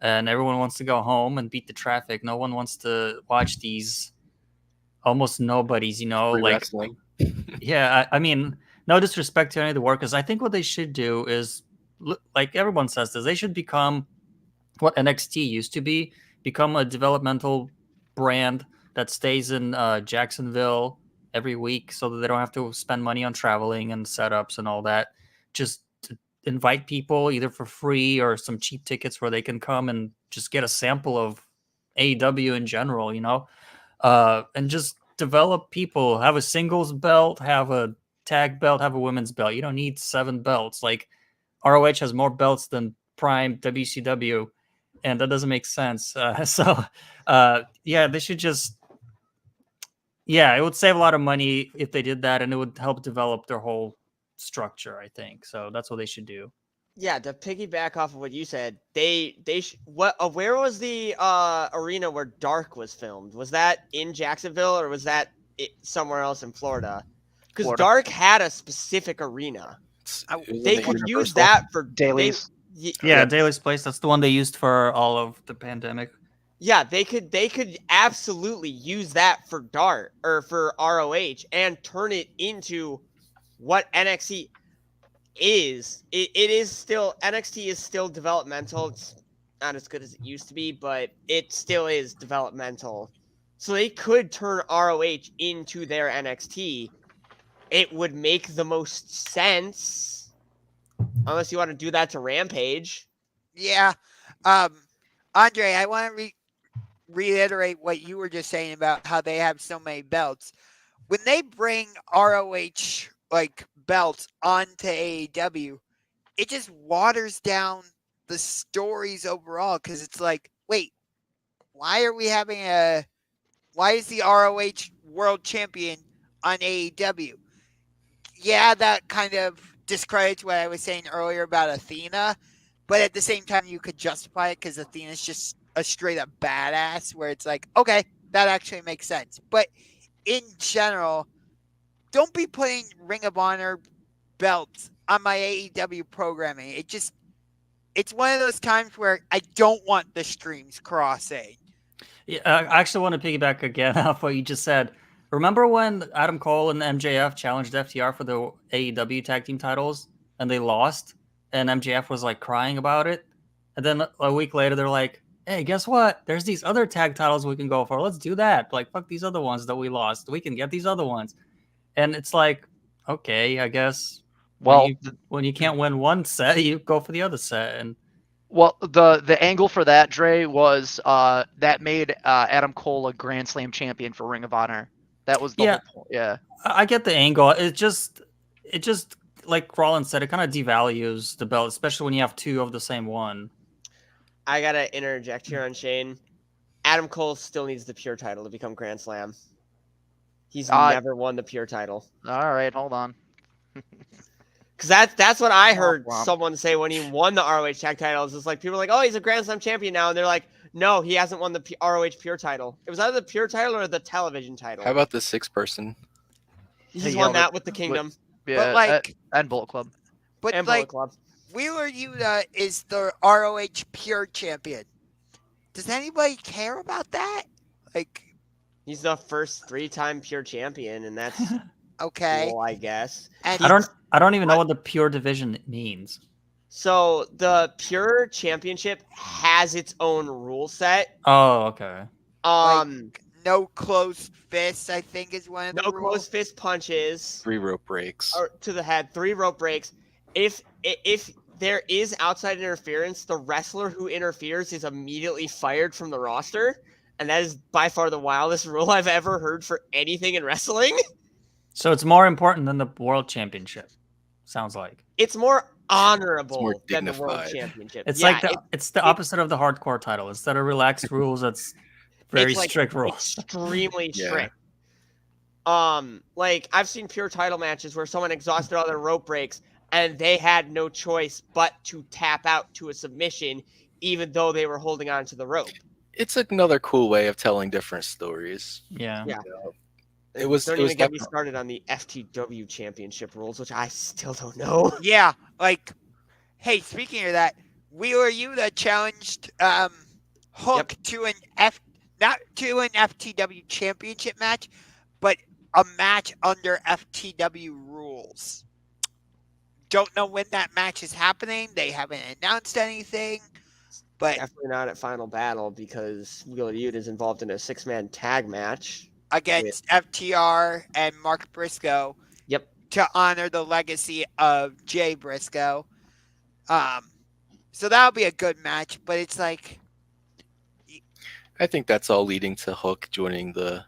And everyone wants to go home and beat the traffic. No one wants to watch these almost nobodies, Free like, wrestling. yeah, I mean, no disrespect to any of the workers. I think what they should do is, like everyone says this, they should become what NXT used to be, become a developmental brand that stays in Jacksonville every week so that they don't have to spend money on traveling and setups and all that. Just to invite people either for free or some cheap tickets where they can come and just get a sample of AEW in general, and just develop people, have a singles belt, have a tag belt, have a women's belt. You don't need 7 belts. Like ROH has more belts than Prime, WCW, and that doesn't make sense. Yeah, they should just, yeah, it would save a lot of money if they did that, and it would help develop their whole structure, I think. So that's what they should do. Yeah, to piggyback off of what you said, where was the arena where Dark was filmed? Was that in Jacksonville or was that somewhere else in Florida? Because Dark had a specific arena. They could use that for Dailies. Yeah, Daly's Place. That's the one they used for all of the pandemic. Yeah, they could absolutely use that for Dark or for ROH and turn it into what NXT is. It is still, NXT is still developmental. It's not as good as it used to be, but it still is developmental. So they could turn ROH into their NXT. It would make the most sense, unless you want to do that to Rampage. Yeah. Andre, I want to reiterate what you were just saying about how they have so many belts. When they bring ROH like belts onto AEW, it just waters down the stories overall, because it's like, wait, why is the ROH world champion on AEW? Yeah, that kind of discredits what I was saying earlier about Athena, but at the same time, you could justify it because Athena's just a straight up badass, where it's like, okay, that actually makes sense. But in general, don't be putting Ring of Honor belts on my AEW programming. It's one of those times where I don't want the streams crossing. Yeah, I actually want to piggyback again off what you just said. Remember when Adam Cole and MJF challenged FTR for the AEW tag team titles and they lost, and MJF was like crying about it, and then a week later they're like, hey, guess what? There's these other tag titles we can go for. Let's do that. Like, fuck these other ones that we lost. We can get these other ones. And it's like, okay, I guess. Well, when you can't win one set, you go for the other set. And well, the angle for that, Dre, was that made Adam Cole a Grand Slam champion for Ring of Honor. That was the whole point. Yeah. I get the angle. It just like Rollins said, it kind of devalues the belt, especially when you have 2 of the same one. I gotta interject here on Shane. Adam Cole still needs the pure title to become Grand Slam. He's never won the pure title. All right, hold on. Because that's what I heard someone say when he won the ROH tag titles. It's like people are like, oh, he's a Grand Slam champion now, and they're like, no, he hasn't won the ROH pure title. It was either the pure title or the television title. How about the 6-person? He's won that with the Kingdom. Yeah, but like, and Bullet Club. But and like, Bullet Club. Wheeler Yuta is the ROH pure champion. does anybody care about that? Like, He's the first 3-time pure champion, and that's okay. cool, I guess. And I don't even know what the pure division means. So the pure championship has its own rule set. Oh, okay. no closed fists, I think, is one of the No rules. closed fist punches 3 rope breaks. or to the head, 3 rope breaks. If there is outside interference, the wrestler who interferes is immediately fired from the roster, and that is by far the wildest rule I've ever heard for anything in wrestling. So it's more important than the world championship. Sounds like It's more honorable than the world dignified. championship. it's Yeah, like it's the opposite of the hardcore title. Instead of relaxed rules, it's very it's like strict rules. extremely Yeah. strict. Like I've seen pure title matches where someone exhausted all their rope breaks and they had no choice but to tap out to a submission, even though they were holding on to the rope. It's another cool way of telling different stories. Yeah. Yeah. It was Don't it was even get me definitely- started on the FTW championship rules, which I still don't know. Yeah, like, hey, speaking of that, Wheeler, you that challenged Hook to not to an FTW championship match, but a match under FTW rules. Don't know when that match is happening. They haven't announced anything, but Definitely not at Final Battle because Wheeler Yuta is involved in a 6-man tag match. against FTR and Mark Briscoe. Yep. To honor the legacy of Jay Briscoe. So that'll be a good match, but it's like, I think that's all leading to Hook joining the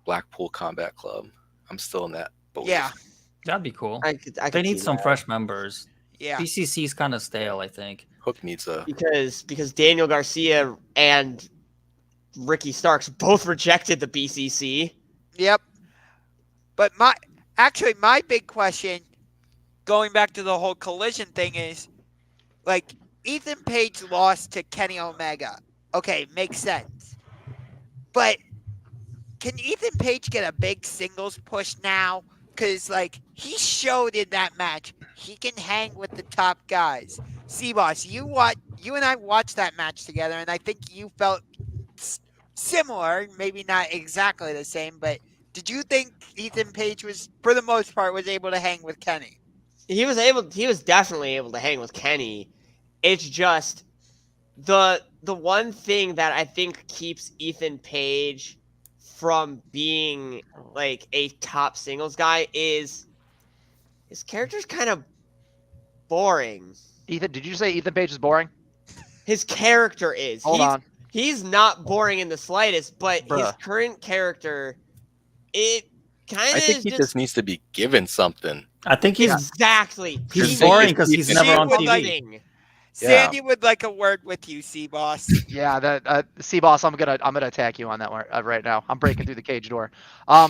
Blackpool Combat Club. I'm still in that belief. yeah, That'd be cool. I They could need see some that. fresh members. yeah. BCC's kind of stale, I think. Hook needs a because Daniel Garcia and Ricky Starks both rejected the BCC. Yep. But my big question, going back to the whole collision thing, is like Ethan Page lost to Kenny Omega. Okay, makes sense. But can Ethan Page get a big singles push now? Because like he showed in that match, he can hang with the top guys. C-Boss, you and I watched that match together, and I think you felt similar, maybe not exactly the same, but did you think Ethan Page was, for the most part, was able to hang with Kenny? He was definitely able to hang with Kenny. It's just the one thing that I think keeps Ethan Page from being like a top singles guy is his character's kind of boring. Ethan, did you say Ethan Page is boring? His character is. Hold on. He's not boring in the slightest, but his Bruh. current character, it kind I of think he just needs to be given something. I think he's exactly. he's He- boring because he's he- never on would TV. like- Sandy would like a word with you, C-Boss. Yeah, that C-Boss, I'm gonna attack you on that one right now. I'm breaking through the cage door.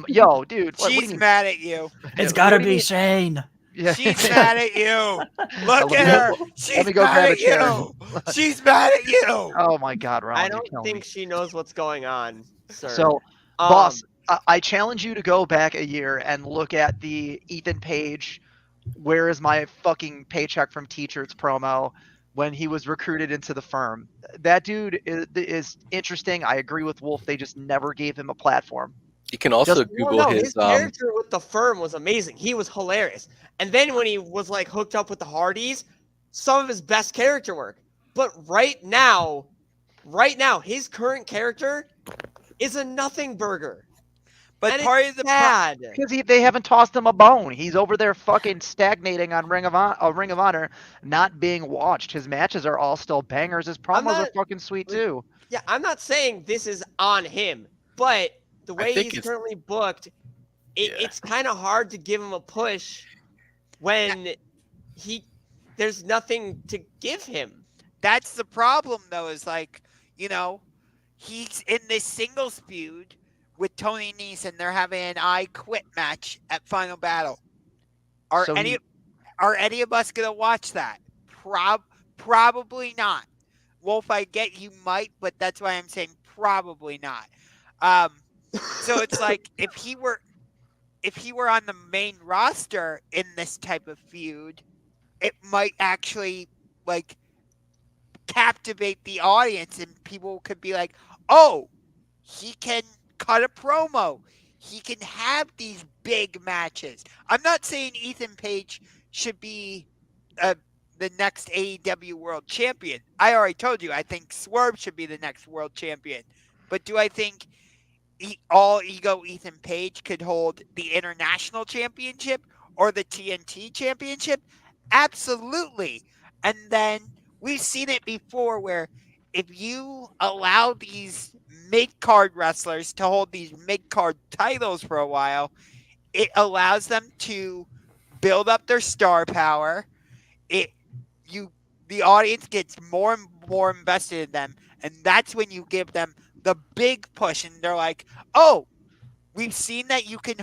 Yo, dude, what do you She's mean? mad at you. It's What gotta do you be mean? Shane. Yeah. She's mad at you. Look Let at me her. go- She's me go mad grab a at chair. you. She's mad at you. Oh my God, Ron, I you're don't killing think me. she knows what's going on, sir. So, boss, I challenge you to go back a year and look at the Ethan Page, "Where is my fucking paycheck from T-shirts" promo when he was recruited into the firm. That dude is interesting. I agree with Wolf. They just never gave him a platform. You can also Just- Google no, his character with the firm was amazing. He was hilarious. And then when he was like hooked up with the Hardys, some of his best character work. But right now, his current character is a nothing burger. But And part it's of the sad. Because they haven't tossed him a bone. He's over there fucking stagnating on Ring of Honor, not being watched. His matches are all still bangers. His promos are not- fucking sweet too. Yeah, I'm not saying this is on him, but the way think he's it's- currently booked, Yeah. it's kind of hard to give him a push when there's nothing to give him. That's the problem, though, is like, he's in this singles feud with Tony Nese, and they're having an I Quit match at Final Battle. Are So any of us gonna watch that? Probably not. Wolf, I get you might, but that's why I'm saying probably not. So it's like if he were on the main roster in this type of feud, it might actually captivate the audience, and people could be like, oh, he can cut a promo. He can have these big matches. I'm not saying Ethan Page should be the next AEW World Champion. I already told you I think Swerve should be the next World Champion. But do I think all ego Ethan Page could hold the International Championship or the TNT Championship? Absolutely. And then we've seen it before where if you allow these mid-card wrestlers to hold these mid-card titles for a while, it allows them to build up their star power. The audience gets more and more invested in them, and that's when you give them the big push, and they're like, oh, we've seen that you can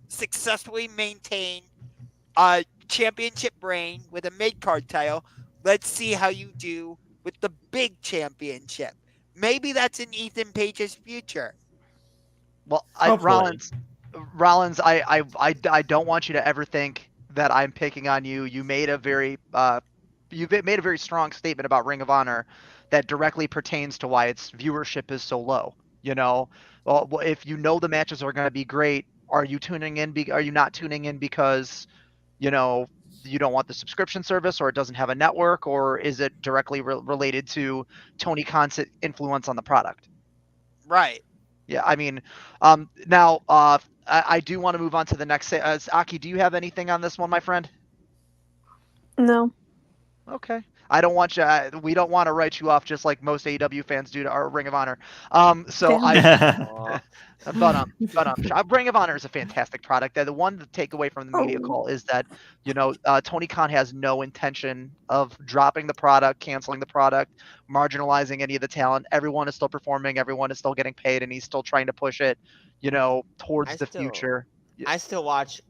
successfully maintain a championship reign with a mid-card title. Let's see how you do with the big championship. Maybe that's in Ethan Page's future. Well, Hopefully. Rollins, I don't want you to ever think that I'm picking on you. You've made a very strong statement about Ring of Honor that directly pertains to why its viewership is so low. You know, well, if you know the matches are going to be great, are you tuning in? Are you not tuning in because you know you don't want the subscription service, or it doesn't have a network, or is it directly related to Tony Khan's influence on the product? Right. Yeah, I mean, now I do want to move on to the next. Aki, do you have anything on this one, my friend? No. Okay. I don't want you. We don't want to write you off, just like most AEW fans do to our Ring of Honor. So Damn. Ring of Honor is a fantastic product. The one takeaway from the media Oh. call is that Tony Khan has no intention of dropping the product, canceling the product, marginalizing any of the talent. Everyone is still performing. Everyone is still getting paid, and he's still trying to push it, towards the future. I still watch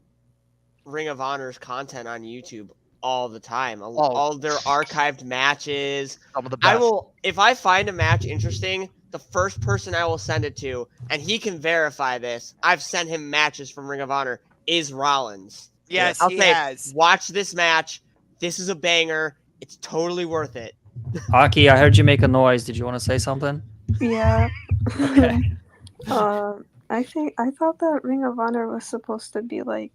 Ring of Honor's content on YouTube all the time. All their archived matches. Some of the best. I will, if I find a match interesting, the first person I will send it to, and he can verify this, I've sent him matches from Ring of Honor, is Rollins. Yes, I'll he say, has. watch this match. This is a banger. It's totally worth it. Aki, I heard you make a noise. Did you want to say something? Yeah. Okay. I thought that Ring of Honor was supposed to be like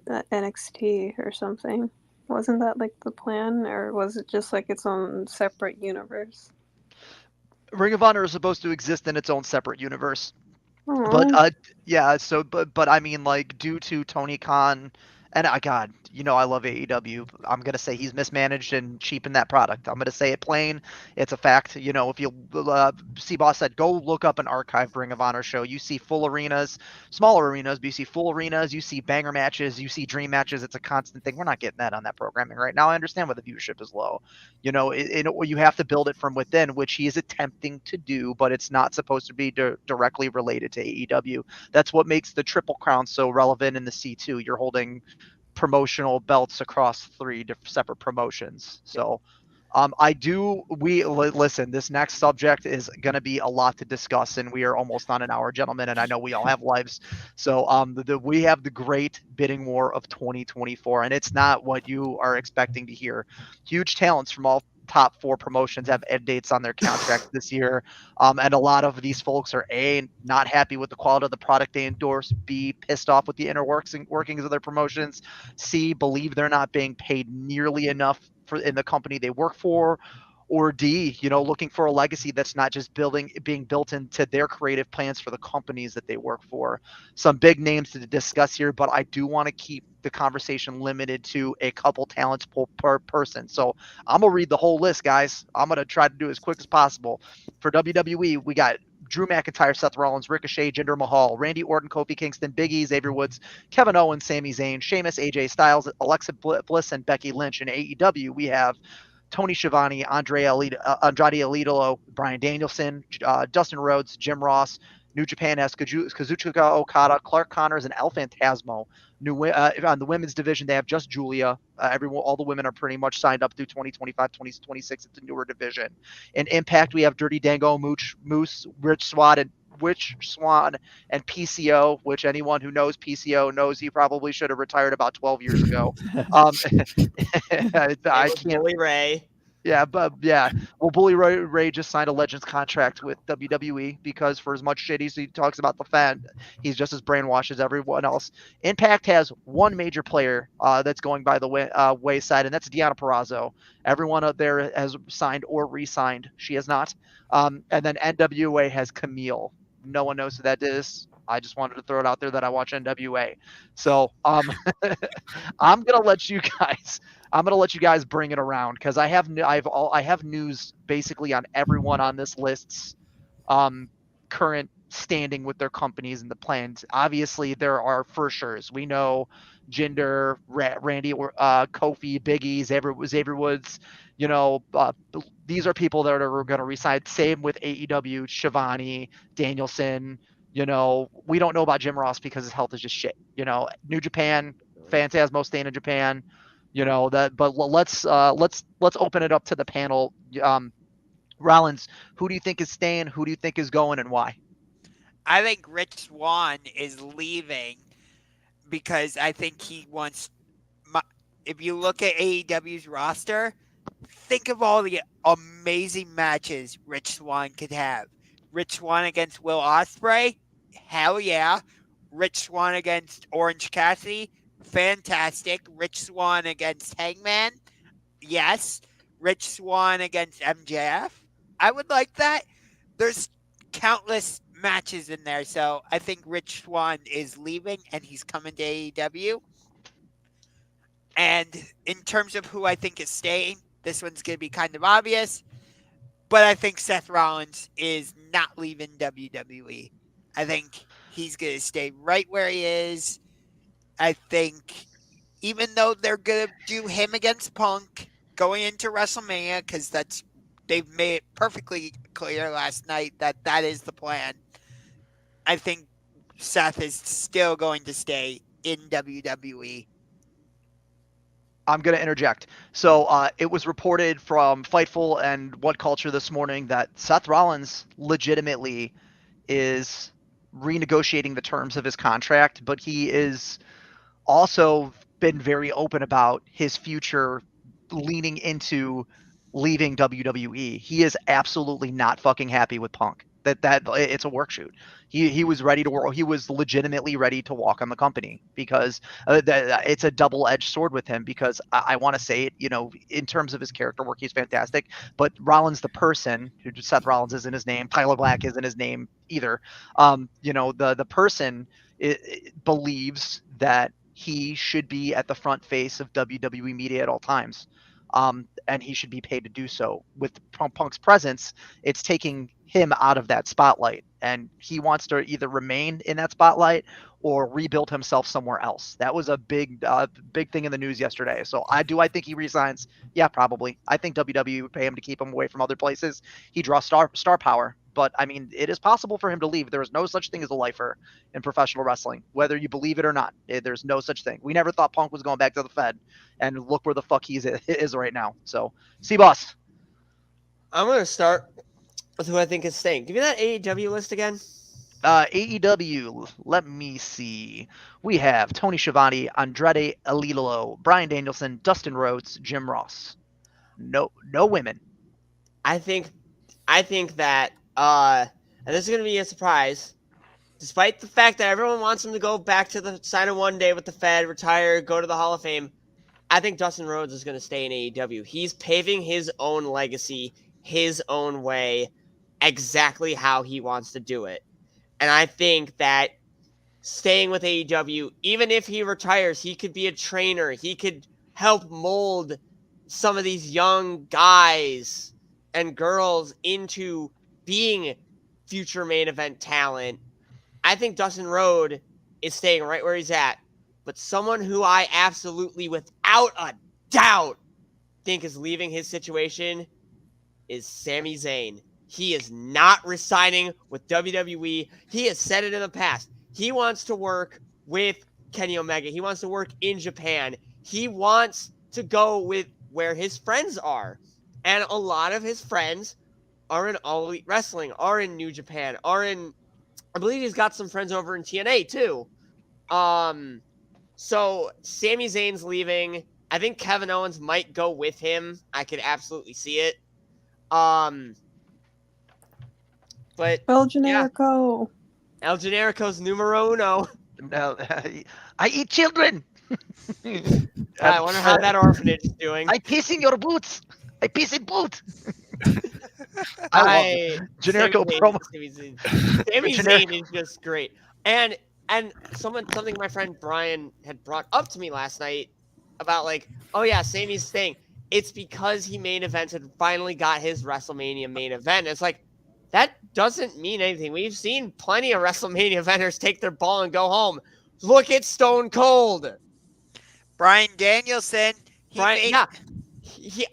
NXT or something. Wasn't that like the plan, or was it just like its own separate universe? Ring of Honor is supposed to exist in its own separate universe. Aw. But but I mean, like, due to Tony Khan, and God, I love AEW. I'm gonna say he's mismanaged and cheapened that product. I'm gonna say it plain. It's a fact. If you see, Boss said, go look up an archived Ring of Honor show. You see full arenas, smaller arenas, but you see full arenas. You see banger matches. You see dream matches. It's a constant thing. We're not getting that on that programming right now. I understand why the viewership is low. You have to build it from within, which he is attempting to do, but it's not supposed to be directly related to AEW. That's what makes the Triple Crown so relevant in the C2. You're holding promotional belts across three separate promotions. So listen, this next subject is going to be a lot to discuss, and we are almost on an hour, gentlemen, and I know we all have lives. So we have the great bidding war of 2024, and it's not what you are expecting to hear. Huge talents from all top four promotions have end dates on their contracts this year, and a lot of these folks are not happy with the quality of the product they endorse, B, pissed off with the inner workings of their promotions, C, believe they're not being paid nearly enough in the company they work for, or D, looking for a legacy that's not just being built into their creative plans for the companies that they work for. Some big names to discuss here, but I do want to keep the conversation limited to a couple talents per person. So I'm going to read the whole list, guys. I'm going to try to do it as quick as possible. For WWE, we got Drew McIntyre, Seth Rollins, Ricochet, Jinder Mahal, Randy Orton, Kofi Kingston, Big E, Xavier Woods, Kevin Owens, Sami Zayn, Sheamus, AJ Styles, Alexa Bliss, and Becky Lynch. In AEW, we have Tony Schiavone, Andrade Alidolo, Bryan Danielson, Dustin Rhodes, Jim Ross. New Japan has Kazuchika Okada, Clark Connors, and El Phantasmo. On the women's division, they have just Julia. All the women are pretty much signed up through 2025, 2026. It's a newer division. In Impact, we have Dirty Dango, Moose, Rich Swan, and PCO, which anyone who knows PCO knows he probably should have retired about 12 years ago. I can't. Bully Ray. Yeah, but yeah. Well, Bully Ray just signed a Legends contract with WWE because for as much shit he talks about the fan, he's just as brainwashed as everyone else. Impact has one major player that's going by the wayside, and that's Deanna Purrazzo. Everyone out there has signed or re-signed. She has not. And then NWA has Camille. No one knows who that is. I just wanted to throw it out there that I watch NWA. So I'm gonna let you guys. I'm gonna let you guys bring it around because I have news basically on everyone on this list's um, current standing with their companies and the plans. Obviously, there are for sure's. We know Jinder, Randy, Kofi, Biggie, Xavier Woods. You know, these are people that are going to resign. Same with AEW, Shivani, Danielson. You know, we don't know about Jim Ross because his health is just shit. You know, New Japan, Phantasmo staying in Japan. You know that, but let's open it up to the panel. Rollins, who do you think is staying? Who do you think is going, and why? I think Rich Swann is leaving because I think he wants. If you look at AEW's roster, think of all the amazing matches Rich Swann could have. Rich Swann against Will Ospreay, hell yeah. Rich Swann against Orange Cassidy, fantastic. Rich Swann against Hangman, yes. Rich Swann against MJF, I would like that. There's countless matches in there, so I think Rich Swann is leaving and he's coming to AEW. And in terms of who I think is staying, this one's going to be kind of obvious, but I think Seth Rollins is not leaving WWE. I think he's going to stay right where he is. I think even though they're going to do him against Punk going into WrestleMania, because they've made it perfectly clear last night that that is the plan. I think Seth is still going to stay in WWE. I'm going to interject. So it was reported from Fightful and What Culture this morning that Seth Rollins legitimately is renegotiating the terms of his contract, but he is also been very open about his future leaning into leaving WWE. He is absolutely not fucking happy with Punk. That it's a work shoot. He was ready to work. He was legitimately ready to walk on the company because it's a double-edged sword with him. Because I want to say it, you know, in terms of his character work, he's fantastic. But Rollins, the person, who Seth Rollins isn't his name, Tyler Black isn't his name either. You know, the person believes that he should be at the front face of WWE media at all times. And he should be paid to do so. With Punk's presence, it's taking him out of that spotlight, and he wants to either remain in that spotlight or rebuild himself somewhere else. That was a big thing in the news yesterday. So I think he resigns? Yeah, probably. I think WWE would pay him to keep him away from other places. He draws star power. But I mean, it is possible for him to leave. There is no such thing as a lifer in professional wrestling, whether you believe it or not. There's no such thing. We never thought Punk was going back to the Fed, and look where the fuck he is right now. So, C-Boss. I'm going to start with who I think is staying. Give me that AEW list again. AEW, let me see. We have Tony Schiavone, Andrade Alilo, Bryan Danielson, Dustin Rhodes, Jim Ross. No women. I think that and this is going to be a surprise, despite the fact that everyone wants him to go back to the sign of one day with the Fed, retire, go to the Hall of Fame. I think Dustin Rhodes is going to stay in AEW. He's paving his own legacy, his own way, exactly how he wants to do it. And I think that staying with AEW, even if he retires, he could be a trainer. He could help mold some of these young guys and girls into being future main event talent. I think Dustin Rhodes is staying right where he's at. But someone who I absolutely, without a doubt, think is leaving his situation is Sami Zayn. He is not resigning with WWE. He has said it in the past. He wants to work with Kenny Omega. He wants to work in Japan. He wants to go with where his friends are. And a lot of his friends are in All Elite Wrestling, are in New Japan, are in, I believe he's got some friends over in TNA too. So Sami Zayn's leaving. I think Kevin Owens might go with him. I could absolutely see it. But El yeah, Generico. El Generico's numero uno. No, I eat children. I wonder how that orphanage is doing. I piss in your boots. I piss in boots. I love it. Generico promo. Sami Zayn is just great. And something my friend Brian had brought up to me last night about like, oh yeah, Sami's staying. It's because he main evented and finally got his WrestleMania main event. It's like, that doesn't mean anything. We've seen plenty of WrestleMania eventers take their ball and go home. Look at Stone Cold. Brian Danielson. I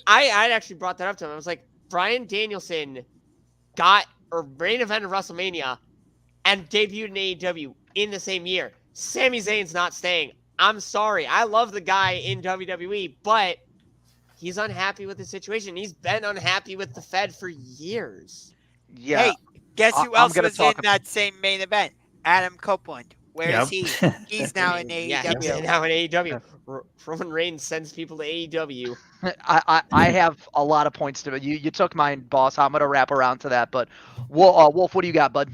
actually brought that up to him. I was like, Brian Danielson got or main event of WrestleMania and debuted in AEW in the same year. Sami Zayn's not staying. I'm sorry. I love the guy in WWE, but he's unhappy with the situation. He's been unhappy with the Fed for years. Yeah. Hey, guess who I'm else gonna was in talk that same main event? Adam Copeland. Where is Yep. he? He's now in Yeah, AEW. he's now in AEW. Roman Reigns sends people to AEW. I have a lot of points to it. You took mine, boss. I'm gonna wrap around to that, but Wolf, what do you got, bud?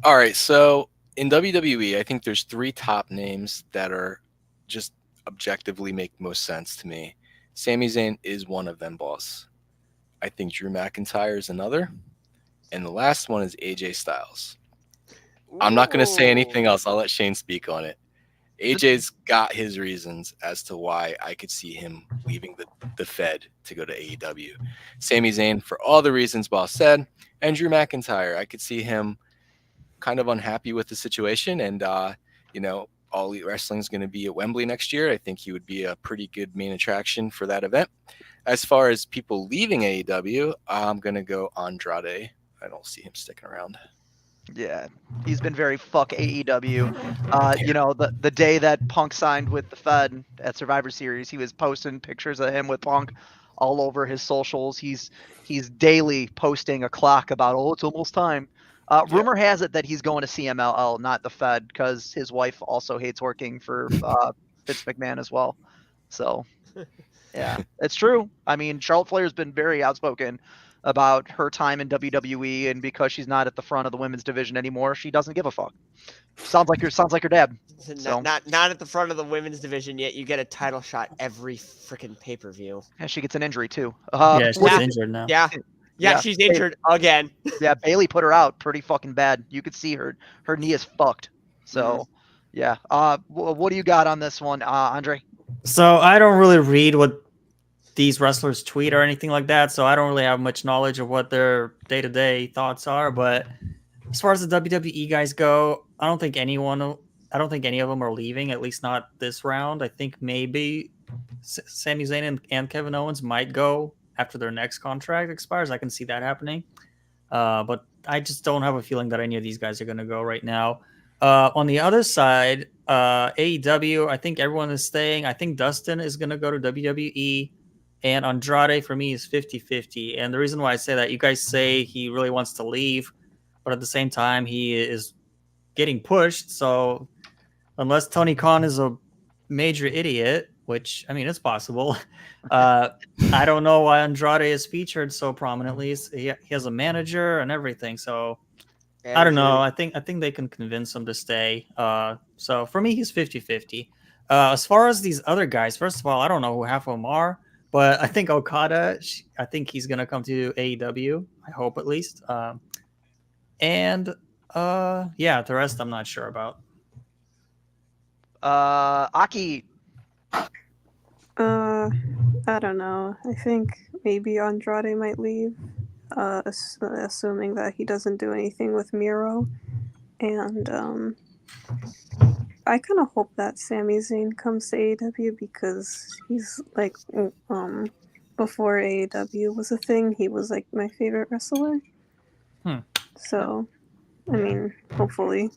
All right, so in WWE, I think there's 3 top names that are just objectively make most sense to me. Sami Zayn is one of them, boss. I think Drew McIntyre is another, and the last one is AJ Styles. I'm not going to say anything else. I'll let Shane speak on it. AJ's got his reasons as to why I could see him leaving the Fed to go to AEW. Sami Zayn, for all the reasons boss said, and Drew McIntyre, I could see him kind of unhappy with the situation, and All Elite Wrestling is going to be at Wembley next year. I think he would be a pretty good main attraction for that event. As far as people leaving AEW, I'm going to go Andrade. I don't see him sticking around. Yeah, he's been very fuck AEW. The day that Punk signed with the Fed at Survivor Series, he was posting pictures of him with Punk all over his socials. He's daily posting a clock about, it's almost time. Rumor has it that he's going to CMLL, not the Fed, because his wife also hates working for Vince McMahon as well. So, yeah, it's true. I mean, Charlotte Flair's been very outspoken about her time in WWE, and because she's not at the front of the women's division anymore, she doesn't give a fuck. Sounds like your dad. So. Not at the front of the women's division yet. You get a title shot every freaking pay-per-view. And she gets an injury too. Yeah, she's injured now. Yeah, she's injured again. Yeah, Bailey put her out pretty fucking bad. You could see her knee is fucked. So, yeah. What do you got on this one, Andre? So I don't really read what these wrestlers tweet or anything like that, so I don't really have much knowledge of what their day-to-day thoughts are. But as far as the WWE guys go, I don't think any of them are leaving, at least not this round. I think maybe Sami Zayn and Kevin Owens might go after their next contract expires. I can see that happening. But I just don't have a feeling that any of these guys are going to go right now. On the other side, AEW, I think everyone is staying. I think Dustin is going to go to WWE. And Andrade, for me, is 50-50. And the reason why I say that, you guys say he really wants to leave, but at the same time, he is getting pushed. So unless Tony Khan is a major idiot, which, I mean, it's possible, I don't know why Andrade is featured so prominently. He has a manager and everything. So I don't know. I think they can convince him to stay. So for me, he's 50-50. As far as these other guys, first of all, I don't know who half of them are. But I think Okada, I think he's going to come to AEW. I hope at least. The rest I'm not sure about. Aki. I don't know. I think maybe Andrade might leave, assuming that he doesn't do anything with Miro. And I kind of hope that Sami Zayn comes to AEW because he's like, before AEW was a thing, he was like my favorite wrestler. So, I mean, hopefully.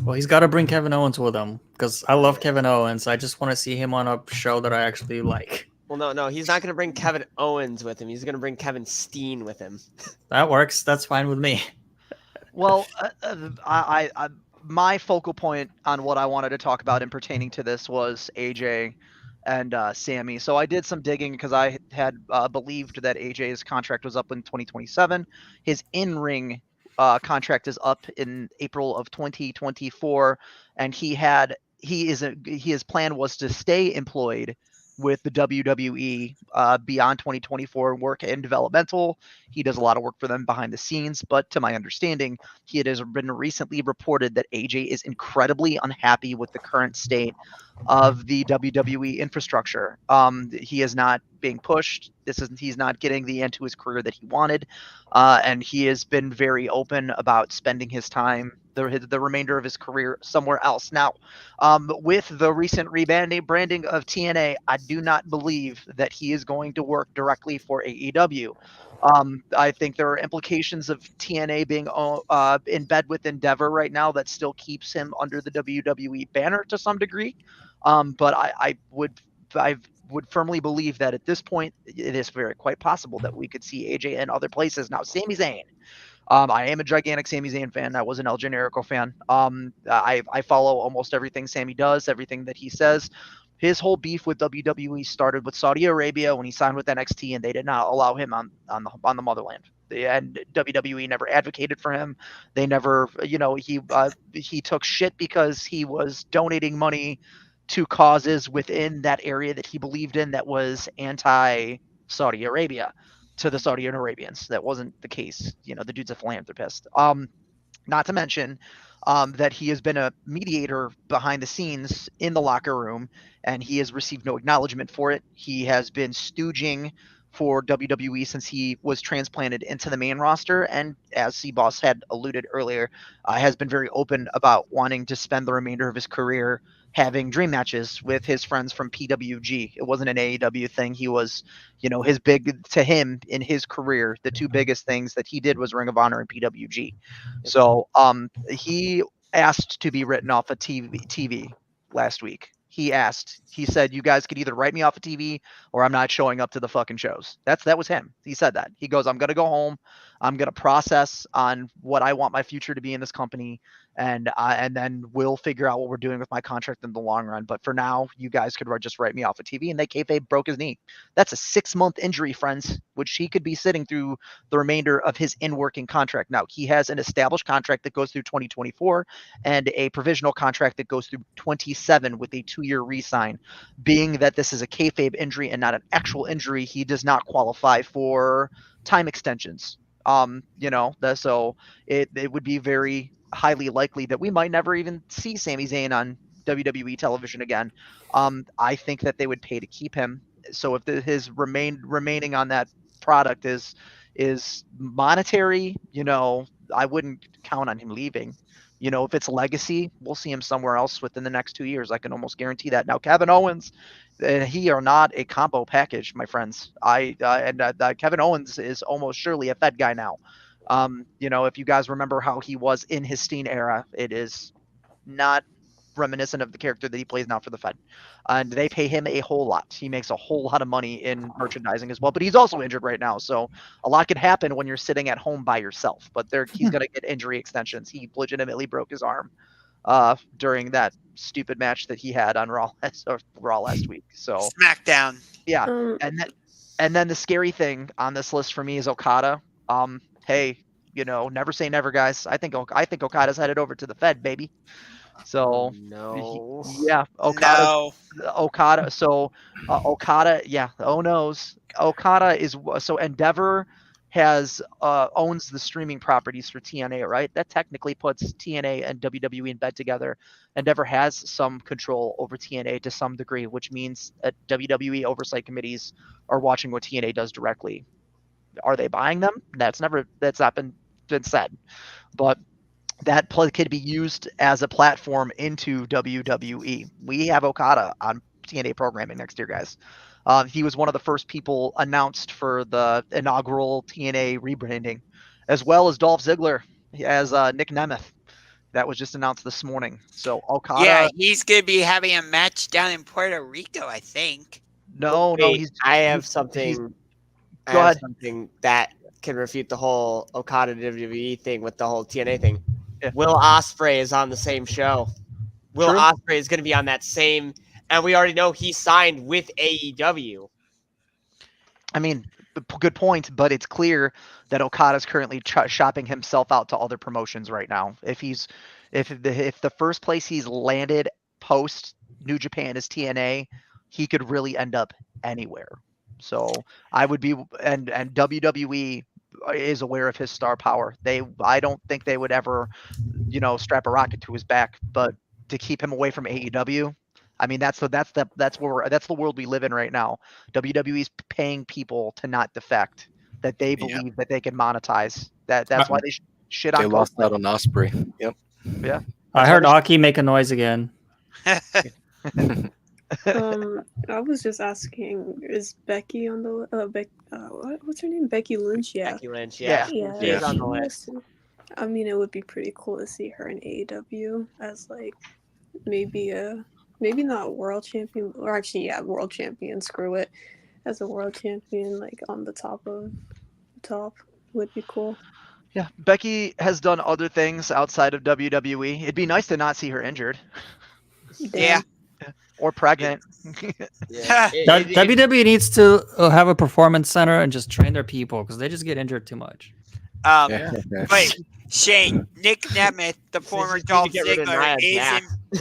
Well, he's got to bring Kevin Owens with him because I love Kevin Owens. I just want to see him on a show that I actually like. Well, no, he's not going to bring Kevin Owens with him. He's going to bring Kevin Steen with him. That works. That's fine with me. Well, my focal point on what I wanted to talk about in pertaining to this was AJ and Sammy. So I did some digging because I had believed that AJ's contract was up in 2027. His in-ring contract is up in April of 2024, and his plan was to stay employed with the WWE beyond 2024, work in developmental. He does a lot of work for them behind the scenes, but to my understanding, it has been recently reported that AJ is incredibly unhappy with the current state of the WWE infrastructure. He is not being pushed. He's not getting the end to his career that he wanted, and he has been very open about spending his time, the remainder of his career, somewhere else. Now, with the recent rebranding of TNA, I do not believe that he is going to work directly for AEW. I think there are implications of TNA being in bed with Endeavor right now that still keeps him under the WWE banner to some degree. But I would firmly believe that at this point, it is quite possible that we could see AJ in other places. Now, Sami Zayn. I am a gigantic Sami Zayn fan. I was an El Generico fan. I follow almost everything Sami does, everything that he says. His whole beef with WWE started with Saudi Arabia when he signed with NXT, and they did not allow him on the motherland. And WWE never advocated for him. They never, he took shit because he was donating money to causes within that area that he believed in that was anti Saudi Arabia to the Saudi Arabians. That wasn't the case. The dude's a philanthropist. Not to mention that he has been a mediator behind the scenes in the locker room, and he has received no acknowledgement for it. He has been stooging for WWE since he was transplanted into the main roster, and as C-Boss had alluded earlier, has been very open about wanting to spend the remainder of his career having dream matches with his friends from PWG. It wasn't an AEW thing. He was, to him in his career, the two biggest things that he did was Ring of Honor and PWG. So he asked to be written off of TV last week. He said, you guys could either write me off of TV or I'm not showing up to the fucking shows. That was him. He said that. He goes, I'm going to go home. I'm going to process on what I want my future to be in this company. And then we'll figure out what we're doing with my contract in the long run. But for now, you guys could just write me off of TV. And they kayfabe broke his knee. That's a 6-month injury, friends, which he could be sitting through the remainder of his in-working contract. Now, he has an established contract that goes through 2024 and a provisional contract that goes through 27 with a 2-year re-sign. Being that this is a kayfabe injury and not an actual injury, he does not qualify for time extensions. So it would be very highly likely that we might never even see Sami Zayn on WWE television again. I think that they would pay to keep him. So if his remaining on that product is monetary, I wouldn't count on him leaving. If it's legacy, we'll see him somewhere else within the next 2 years. I can almost guarantee that. Now, Kevin Owens, he are not a combo package, my friends. Kevin Owens is almost surely a Fed guy now. If you guys remember how he was in his Steen era, it is not reminiscent of the character that he plays now for the Fed. And they pay him a whole lot. He makes a whole lot of money in merchandising as well, but he's also injured right now. So a lot could happen when you're sitting at home by yourself, but he's going to get injury extensions. He legitimately broke his arm during that stupid match that he had on Raw last week. So SmackDown. Yeah. And then the scary thing on this list for me is Okada. Hey, never say never, guys. I think Okada's headed over to the Fed, baby. So no. Okada. So Okada, yeah. Oh noes. Okada is so Endeavor owns the streaming properties for TNA, right? That technically puts TNA and WWE in bed together. Endeavor has some control over TNA to some degree, which means that WWE oversight committees are watching what TNA does directly. Are they buying them? That's not been said, but that could be used as a platform into WWE. We have Okada on TNA programming next year, guys. He was one of the first people announced for the inaugural TNA rebranding, as well as Dolph Ziggler as Nick Nemeth. That was just announced this morning. So Okada. Yeah, he's going to be having a match down in Puerto Rico, I think. No. I have something that can refute the whole Okada WWE thing with the whole TNA thing. Yeah. Will Ospreay is on the same show. Will Ospreay is going to be on that same And we already know he signed with AEW. I mean, good point, but it's clear that Okada's currently shopping himself out to other promotions right now. If the first place he's landed post New Japan is TNA, he could really end up anywhere. So I would be, and WWE is aware of his star power. I don't think they would ever, strap a rocket to his back, but to keep him away from AEW, I mean, that's the world we live in right now. WWE's paying people to not defect, that they believe that they can monetize. That's why they shit on They lost Copeland. out on Osprey. Yep. Yeah. I heard Aki make a noise again. I was just asking, is Becky on the what's her name? Becky Lynch? Yeah. Becky Lynch, Yeah. Yeah. She's on the list. I mean, it would be pretty cool to see her in AEW as like maybe not world champion, or actually, yeah, world champion. Screw it, as a world champion, like on the top would be cool. Yeah. Becky has done other things outside of WWE. It'd be nice to not see her injured Yeah. or pregnant. Yeah. WWE needs to have a performance center and just train their people because they just get injured too much. But Shane, Nick Nemeth, the former need to Dolph get rid of Ziggler, Nia is Jax. in.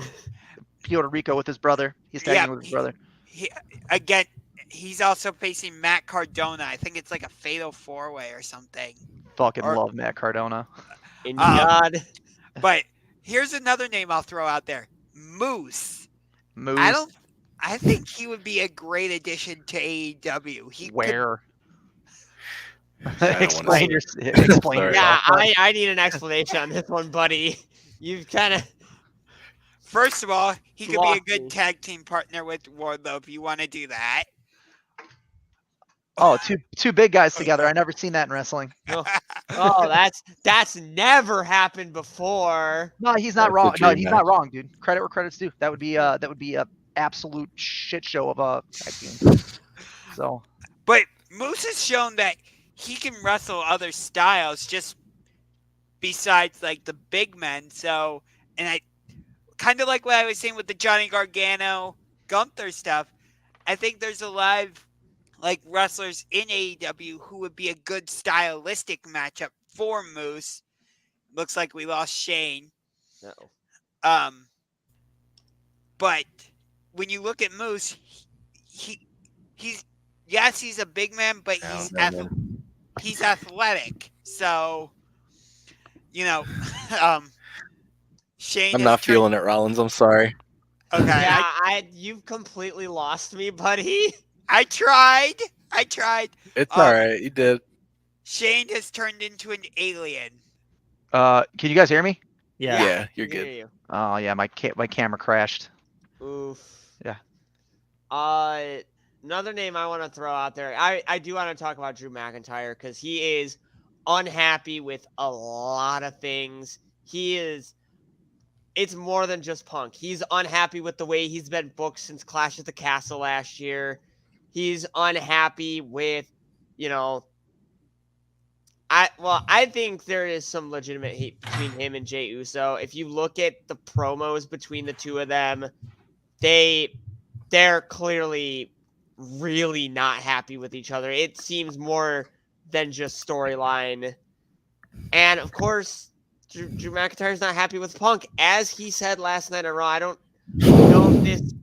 Puerto Rico with his brother. He's tagging with his brother. Again, he's also facing Matt Cardona. I think it's like a fatal 4-way or something. Fucking love Matt Cardona. In God. But here's another name I'll throw out there: Moose. Moose. I think he would be a great addition to AEW. Where? Explain Explain. Yeah, I need an explanation on this one, buddy. You've kind of. First of all, he could be a Lost good me. tag team partner with Wardlow if you want to do that. Oh, two big guys together. I never seen that in wrestling. Oh, that's never happened before. No, he's not That's a wrong. No, dream he's match. not wrong, dude. Credit where credit's due. That would be a absolute shit show of a tag team. So, But Moose has shown that he can wrestle other styles just besides like the big men. So, and I kind of like what I was saying with the Johnny Gargano, Gunther stuff. I think there's a lot of like wrestlers in AEW who would be a good stylistic matchup for Moose. Looks like we lost Shane. No. But when you look at Moose, he's a big man, but he's athletic. So, Shane. I'm not feeling it, Rollins. I'm sorry. Okay. Yeah, you've completely lost me, buddy. I tried. It's all right. You did. Shane has turned into an alien. can you guys hear me? Yeah. You're I hear good. you. Oh yeah, my camera crashed. Oof. Yeah. Another name I want to throw out there. I do want to talk about Drew McIntyre because he is unhappy with a lot of things. It's more than just Punk. He's unhappy with the way he's been booked since Clash at the Castle last year. He's unhappy with, I think there is some legitimate hate between him and Jey Uso. If you look at the promos between the two of them, they're clearly really not happy with each other. It seems more than just storyline. And of course, Drew McIntyre's not happy with Punk. As he said last night on Raw, I don't know if this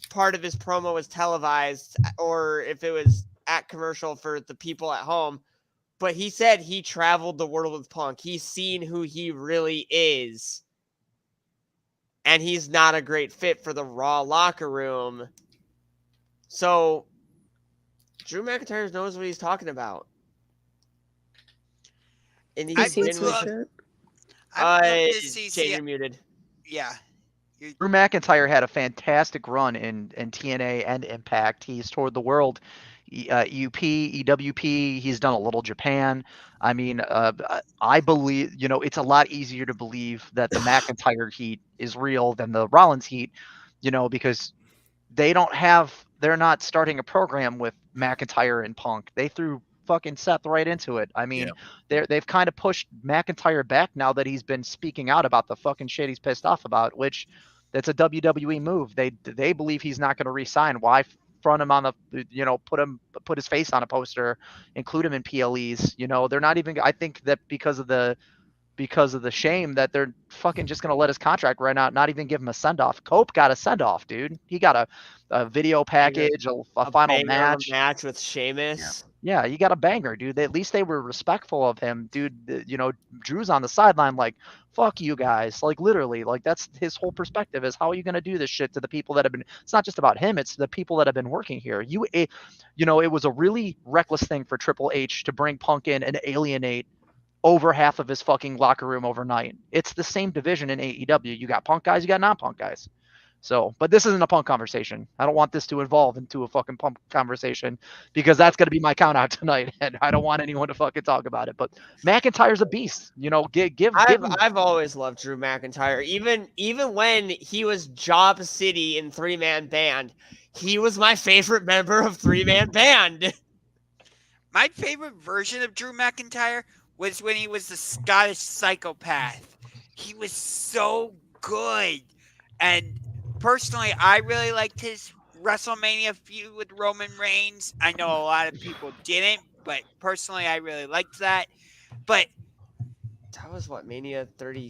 part of his promo was televised or if it was at commercial for the people at home. But he said he traveled the world with Punk. He's seen who he really is. And he's not a great fit for the Raw locker room. So, Drew McIntyre knows what he's talking about. And He seems so shit. Shane, you're muted. Yeah. Drew McIntyre had a fantastic run in TNA and Impact. He's toured the world, UP, EWP. He's done a little Japan. I mean, I believe, it's a lot easier to believe that the McIntyre heat is real than the Rollins heat, because they're not starting a program with McIntyre and Punk. They threw fucking Seth right into it. I mean, they've kind of pushed McIntyre back now that he's been speaking out about the fucking shit he's pissed off about, which, That's a WWE move. They believe he's not going to resign. Why front him on the put his face on a poster, include him in PLEs? They're not even. I think that because of the shame that they're fucking just going to let his contract run out, not even give him a send off. Cope got a send off, dude. He got a video package, a final banger of a match. match with Sheamus. Yeah, you got a banger, dude. At least they were respectful of him, dude. Drew's on the sideline like, fuck you guys. Like, literally, like, that's his whole perspective is how are you going to do this shit to the people that have been, it's not just about him, it's the people that have been working here. It was a really reckless thing for Triple H to bring Punk in and alienate over half of his fucking locker room overnight. It's the same division in AEW. You got Punk guys, you got non-Punk guys. So, but this isn't a Punk conversation. I don't want this to evolve into a fucking Punk conversation because that's going to be my count out tonight, and I don't want anyone to fucking talk about it. But McIntyre's a beast. Give him. I've always loved Drew McIntyre. Even when he was Job City in 3-man band, he was my favorite member of 3-man band. My favorite version of Drew McIntyre was when he was the Scottish psychopath. He was so good. And personally, I really liked his WrestleMania feud with Roman Reigns. I know a lot of people didn't, but personally, I really liked that. But that was what, Mania 30?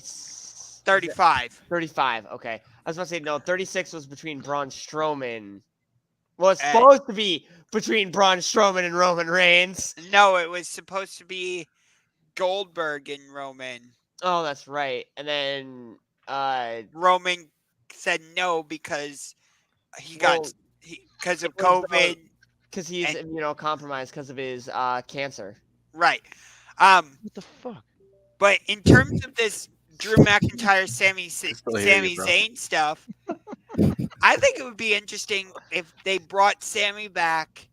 35. 35, okay. I was about to say, no, 36 was between Braun Strowman. Well, it's supposed to be between Braun Strowman and Roman Reigns. No, it was supposed to be Goldberg and Roman. Oh, that's right. And then Roman said no because because of COVID. Because he's immunocompromised because of his cancer. Right. What the fuck? But in terms of this Drew McIntyre, Sami Zayn stuff, I think it would be interesting if they brought Sami back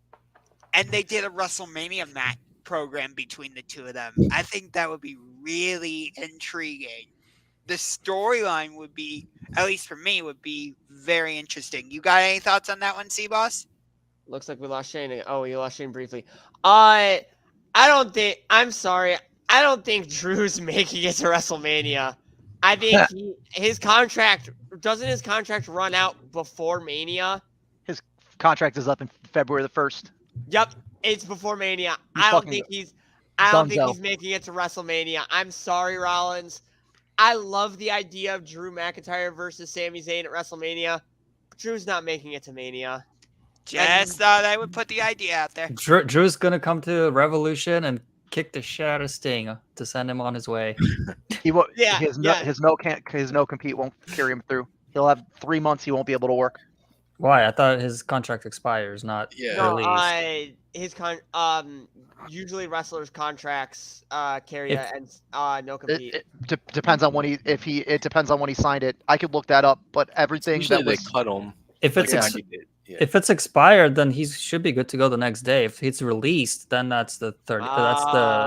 and they did a WrestleMania match program between the two of them. I think that would be really intriguing. The storyline would be, at least for me, would be very interesting. You got any thoughts on that one, C-Boss? Looks like we lost Shane. Oh, you lost Shane briefly. I'm sorry. I don't think Drew's making it to WrestleMania. I think his contract run out before Mania? His contract is up in February the 1st. Yep, it's before Mania. I don't think he's making it to WrestleMania. I'm sorry, Rollins. I love the idea of Drew McIntyre versus Sami Zayn at WrestleMania. Drew's not making it to Mania. Just thought I would put the idea out there. Drew's gonna come to Revolution and kick the shit out of Sting to send him on his way. He won't. His no compete won't carry him through. He'll have 3 months. He won't be able to work. Why? I thought his contract expires, not released. Usually wrestlers' contracts carry no compete. It depends on when it depends on when he signed it. I could look that up, but everything usually they cut him. If it's expired, then he should be good to go the next day. If it's released, then that's the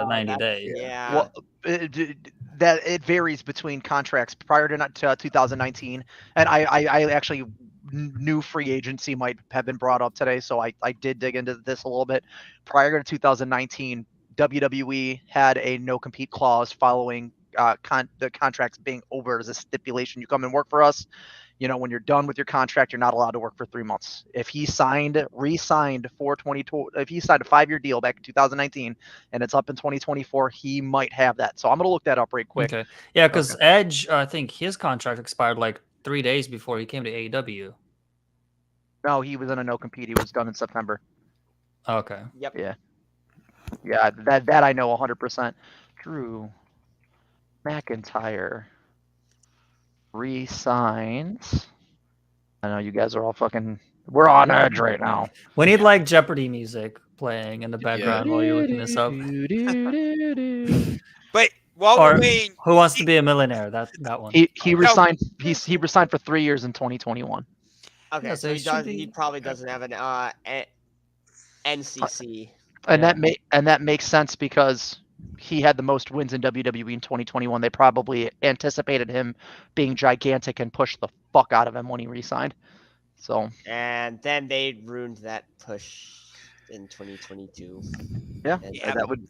90 days. Yeah. Well, it varies between contracts prior to 2019, and I actually knew free agency might have been brought up today, so I did dig into this a little bit. Prior to 2019, WWE had a no compete clause following the contracts being over as a stipulation. You come and work for us. When you're done with your contract, you're not allowed to work for 3 months. If he re-signed for 2020, if he signed a 5-year deal back in 2019 and it's up in 2024, he might have that. So I'm gonna look that up right quick. Okay. Yeah, because Edge, I think his contract expired like 3 days before he came to AEW. No, he was in a no compete. He was done in September. Okay. Yep. Yeah. That I know 100%. Drew McIntyre re-signs. I know you guys are all fucking. We're on edge right now. We need like Jeopardy music playing in the background while you're looking this up. But while we're waiting, Who Wants to Be a Millionaire? That one. He resigned. He resigned for 3 years in 2021. Okay, Yeah, so so he probably doesn't have an NCC. And that makes sense because he had the most wins in WWE in 2021. They probably anticipated him being gigantic and pushed the fuck out of him when he re-signed. So. And then they ruined that push in 2022. Yeah, and that would.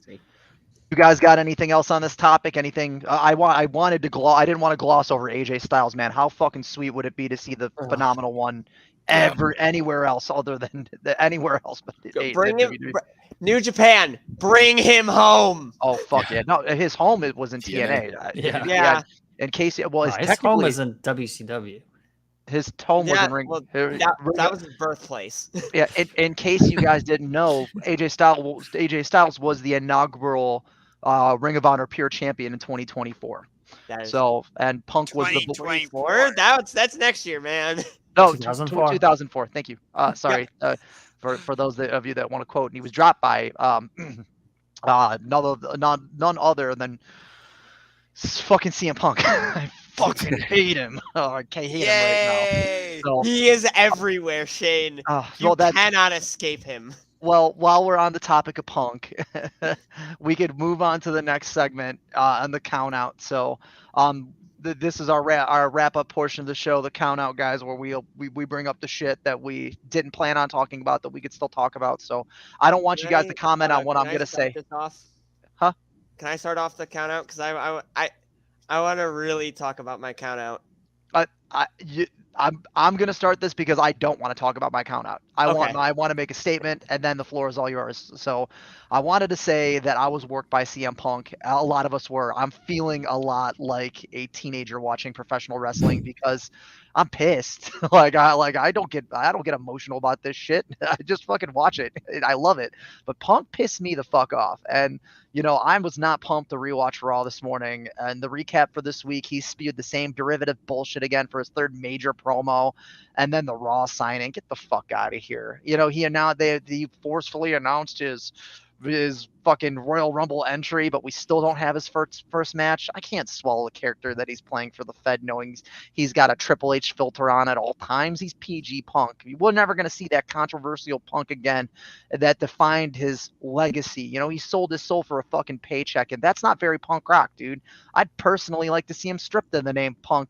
You guys got anything else on this topic? Anything? I wanted to gloss. I didn't want to gloss over AJ Styles, man. How fucking sweet would it be to see the Ugh. phenomenal one Yeah. anywhere else other than anywhere else but Bring him, WWE? New Japan, bring him home. Oh fuck yeah! No, his home it was in TNA. TNA. Yeah. Yeah. In case well, No, it's his home technically is in WCW. his home was Yeah, in Ring. well, Ring that was his birthplace. Yeah, in case you guys didn't know, AJ Styles was the inaugural Ring of Honor Pure Champion in 2024. That is So, and Punk was the 2024. That's next year, man. no 2004. 2004. Thank you. Sorry for those of you that want to quote. And he was dropped by none other than fucking CM Punk. I fucking hate him. Oh, I can't hate him right now. Yay! So, He is everywhere, Shane. You well, that's cannot escape him. well, while we're on the topic of Punk, we could move on to the next segment on the count out. So, this is our wrap up portion of the show, the count out, guys, where we bring up the shit that we didn't plan on talking about that we could still talk about. So, I don't want you guys to comment on what I'm gonna say. This off? Huh? Can I start off the count out? Because I want to really talk about my count out. I'm gonna start this because I don't want to talk about my count out. I Okay. want to make a statement, and then the floor is all yours. So, I wanted to say that I was worked by CM Punk. A lot of us were. I'm feeling a lot like a teenager watching professional wrestling because I'm pissed. I don't get emotional about this shit. I just fucking watch it. I love it. But Punk pissed me the fuck off, and I was not pumped to rewatch Raw this morning. And the recap for this week, he spewed the same derivative bullshit again for his third major promo, and then the Raw signing. Get the fuck out of here. He forcefully announced his fucking Royal Rumble entry, but we still don't have his first match. I can't swallow the character that he's playing for the Fed, knowing he's got a Triple H filter on at all times. He's PG Punk. We're never going to see that controversial Punk again that defined his legacy. He sold his soul for a fucking paycheck, and that's not very punk rock, dude. I'd personally like to see him stripped of the name Punk,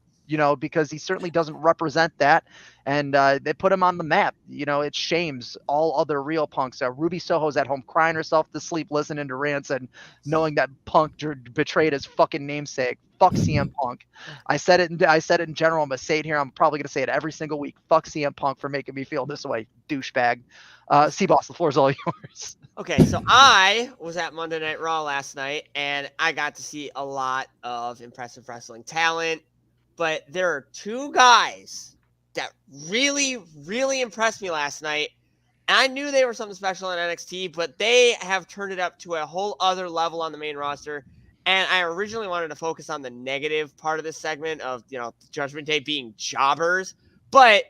because he certainly doesn't represent that. And they put him on the map. It shames all other real punks. Ruby Soho's at home crying herself to sleep listening to rants and knowing that Punk betrayed his fucking namesake. Fuck CM Punk. I said it in general. I'm gonna say it here. I'm probably gonna say it every single week. Fuck CM Punk for making me feel this way, douchebag. C-Boss, the floor is all yours. Okay, so I was at Monday Night Raw last night, and I got to see a lot of impressive wrestling talent. But there are two guys that really, really impressed me last night. And I knew they were something special in NXT, but they have turned it up to a whole other level on the main roster. And I originally wanted to focus on the negative part of this segment of, Judgment Day being jobbers. But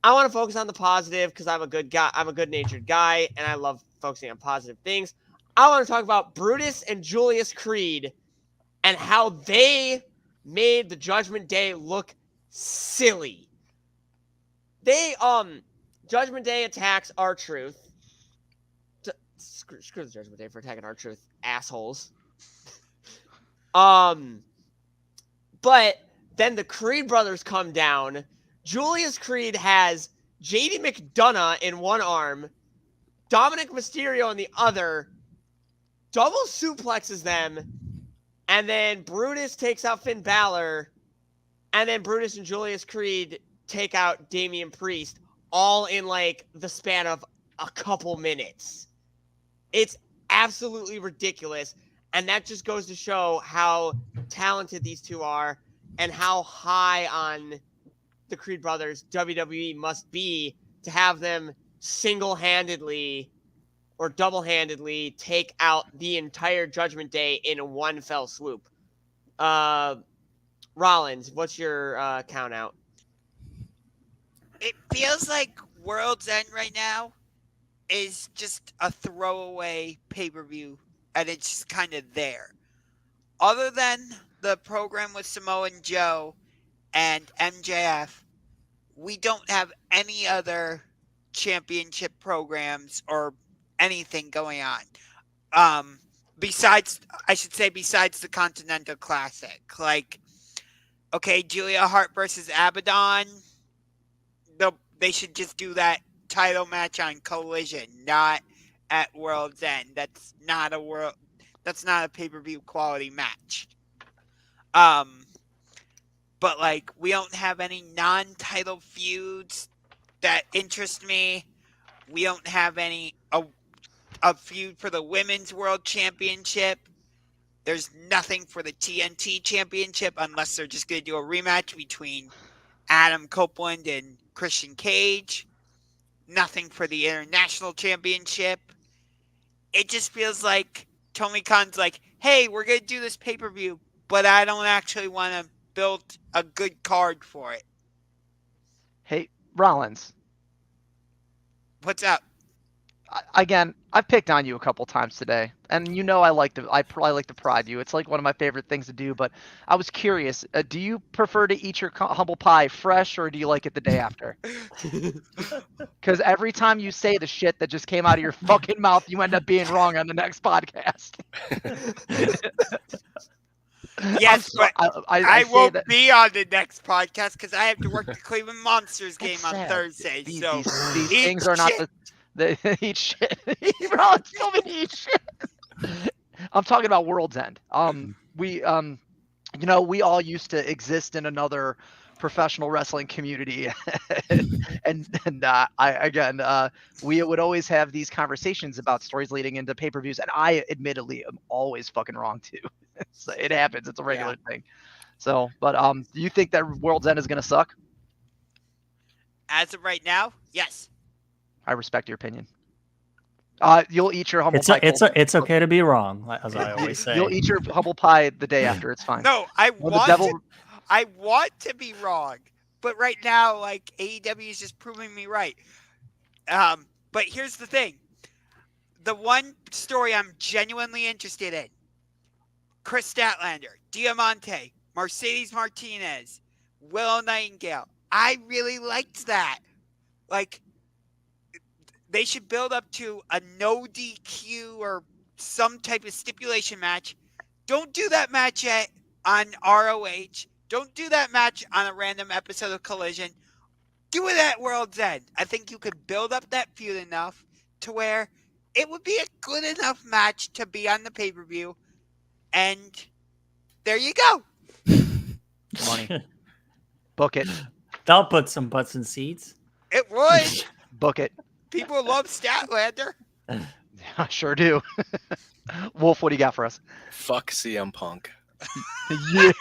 I want to focus on the positive because I'm a good guy. I'm a good-natured guy, and I love focusing on positive things. I want to talk about Brutus and Julius Creed and how they made the Judgment Day look silly. Judgment Day attacks R-Truth. Screw the Judgment Day for attacking R-Truth, assholes. But then the Creed brothers come down. Julius Creed has JD McDonough in one arm, Dominic Mysterio in the other, double suplexes them, and then Brutus takes out Finn Balor, and then Brutus and Julius Creed take out Damian Priest, all in the span of a couple minutes. It's absolutely ridiculous, and that just goes to show how talented these two are and how high on the Creed brothers WWE must be to have them single-handedly or double-handedly take out the entire Judgment Day in one fell swoop. Rollins, what's your count out? It feels like World's End right now is just a throwaway pay-per-view, and it's just kind of there. Other than the program with Samoa Joe and MJF, we don't have any other championship programs or anything going on. Besides the Continental Classic. Julia Hart versus Abaddon, they should just do that title match on Collision, not at World's End. That's That's not a pay-per-view quality match. But like we don't have any non-title feuds that interest me. We don't have any a feud for the Women's World Championship. There's nothing for the TNT Championship unless they're just going to do a rematch between Adam Copeland and Christian Cage. Nothing for the International Championship. It just feels like Tony Khan's like, hey, we're going to do this pay-per-view, but I don't actually want to build a good card for it. Hey, Rollins. What's up? Again, I've picked on you a couple times today, and you know I probably like to prod you. It's like one of my favorite things to do. But I was curious, do you prefer to eat your humble pie fresh, or do you like it the day after? Because every time you say the shit that just came out of your fucking mouth, you end up being wrong on the next podcast. Yes, but I won't that, be on the next podcast because I have to work the Cleveland Monsters game on sad. Thursday. These things are not the eat shit. Rollins told me to eat shit. I'm talking about World's End. We all used to exist in another professional wrestling community, we would always have these conversations about stories leading into pay-per-views, and I admittedly am always fucking wrong too. So it happens. It's a regular thing. So, but do you think that World's End is gonna suck? As of right now, yes. I respect your opinion. You'll eat your humble pie. It's okay to be wrong, as I always say. You'll eat your humble pie the day after. It's fine. No, I want to be wrong, but right now, like AEW is just proving me right. But here's the thing: the one story I'm genuinely interested in: Chris Statlander, Diamante, Mercedes Martinez, Willow Nightingale. I really liked that. Like, they should build up to a no DQ or some type of stipulation match. Don't do that match on ROH. Don't do that match on a random episode of Collision. Do it at World's End. I think you could build up that feud enough to where it would be a good enough match to be on the pay-per-view. And there you go. Money. Book it. That'll put some butts in seats. It would. Book it. People love Statlander. I sure do. Wolf, what do you got for us? Fuck CM Punk. Yeah.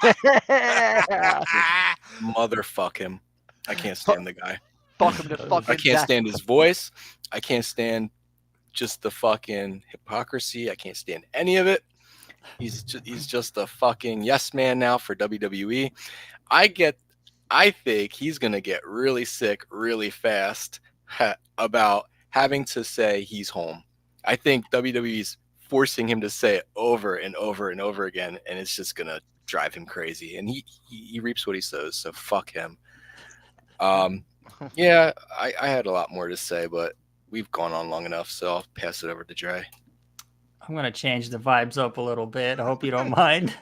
Motherfuck him. I can't stand the guy. Fuck him to fucking I can't stand his voice. I can't stand just the fucking hypocrisy. I can't stand any of it. He's just a fucking yes man now for WWE. I think he's gonna get really sick really fast about having to say he's home. I think WWE's forcing him to say it over and over and over again, and it's just gonna drive him crazy. And he reaps what he sows, so fuck him. Yeah, I had a lot more to say, but we've gone on long enough, so I'll pass it over to Dre. I'm gonna change the vibes up a little bit. I hope you don't mind.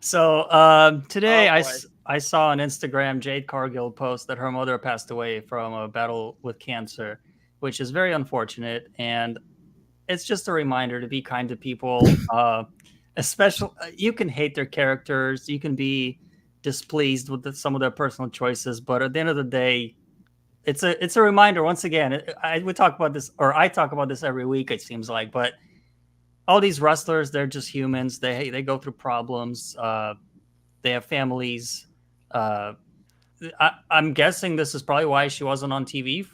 So today I saw on Instagram Jade Cargill post that her mother passed away from a battle with cancer, which is very unfortunate. And it's just a reminder to be kind to people. Especially, you can hate their characters, you can be displeased with some of their personal choices, but at the end of the day, it's a reminder. Once again, I talk about this every week. It seems like, but all these wrestlers, they're just humans. They go through problems. They have families. I'm guessing this is probably why she wasn't on TV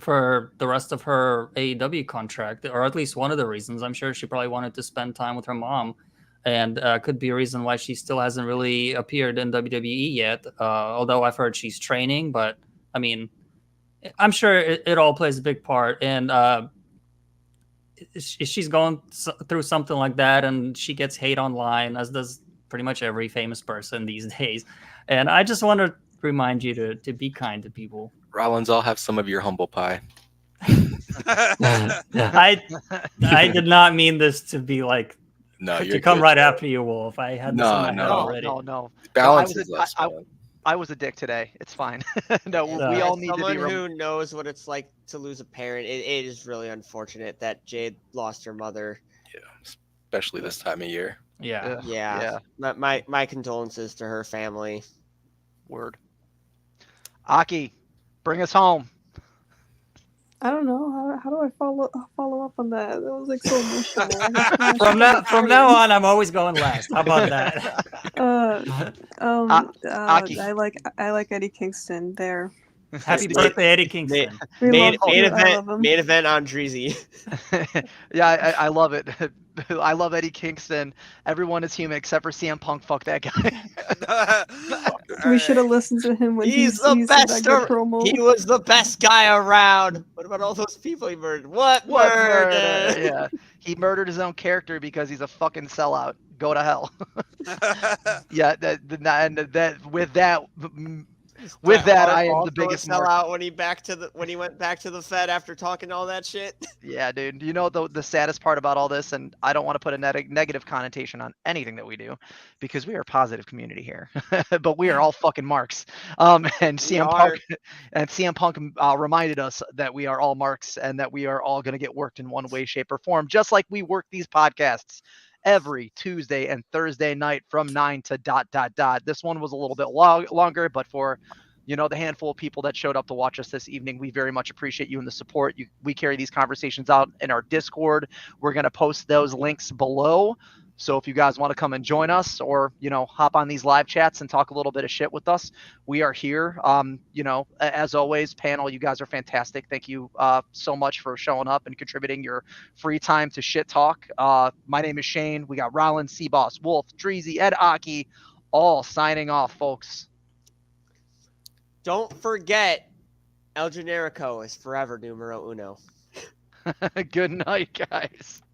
for the rest of her AEW contract, or at least one of the reasons. I'm sure she probably wanted to spend time with her mom, and could be a reason why she still hasn't really appeared in WWE yet. Although I've heard she's training, but I mean, I'm sure it all plays a big part. And she's going through something like that, and she gets hate online, as does pretty much every famous person these days. And I just want to remind you to be kind to people. Rollins, I'll have some of your humble pie. I did not mean this to be like to come right after you, Wolf. I had this in my head already. No. Balance is less. I was a dick today. It's fine. No, As- we as all need to someone be. who knows what it's like to lose a parent, it is really unfortunate that Jade lost her mother. Especially this time of year. Yeah. Ugh, Yeah. My condolences to her family. Word. Aki, bring us home. I don't know how do I follow up on that? That was like so emotional. I just kinda From started now crying. on, I'm always going last. How about that? Aki. I like Eddie Kingston there. Happy Made- birthday, Eddie Kingston. We Main, love main you. I love event, him. main event on Dreezy. Yeah, I love it. I love Eddie Kingston. Everyone is human except for CM Punk. Fuck that guy. We should have listened to him when He's the said best. that good promo. He was the best guy around. What about all those people he murdered? What murder? Yeah, he murdered his own character because he's a fucking sellout. Go to hell. Yeah, with that, I am the biggest mark. sellout when he went back to the Fed after talking all that shit. Yeah, dude. You know the saddest part about all this, and I don't want to put a negative connotation on anything that we do, because we are a positive community here, but we are all fucking marks. And We CM are. Punk and CM Punk reminded us that we are all marks and that we are all going to get worked in one way, shape, or form, just like we work these podcasts every Tuesday and Thursday night from 9 to ... This one was a little bit longer, but for the handful of people that showed up to watch us this evening, we very much appreciate you and the support. We carry these conversations out in our Discord. We're going to post those links below. So if you guys want to come and join us, or hop on these live chats and talk a little bit of shit with us, we are here. As always, panel, you guys are fantastic. Thank you so much for showing up and contributing your free time to shit talk. My name is Shane. We got Rollins, Seaboss, Wolf, Dreezy, Ed Aki, all signing off, folks. Don't forget, El Generico is forever numero uno. Good night, guys.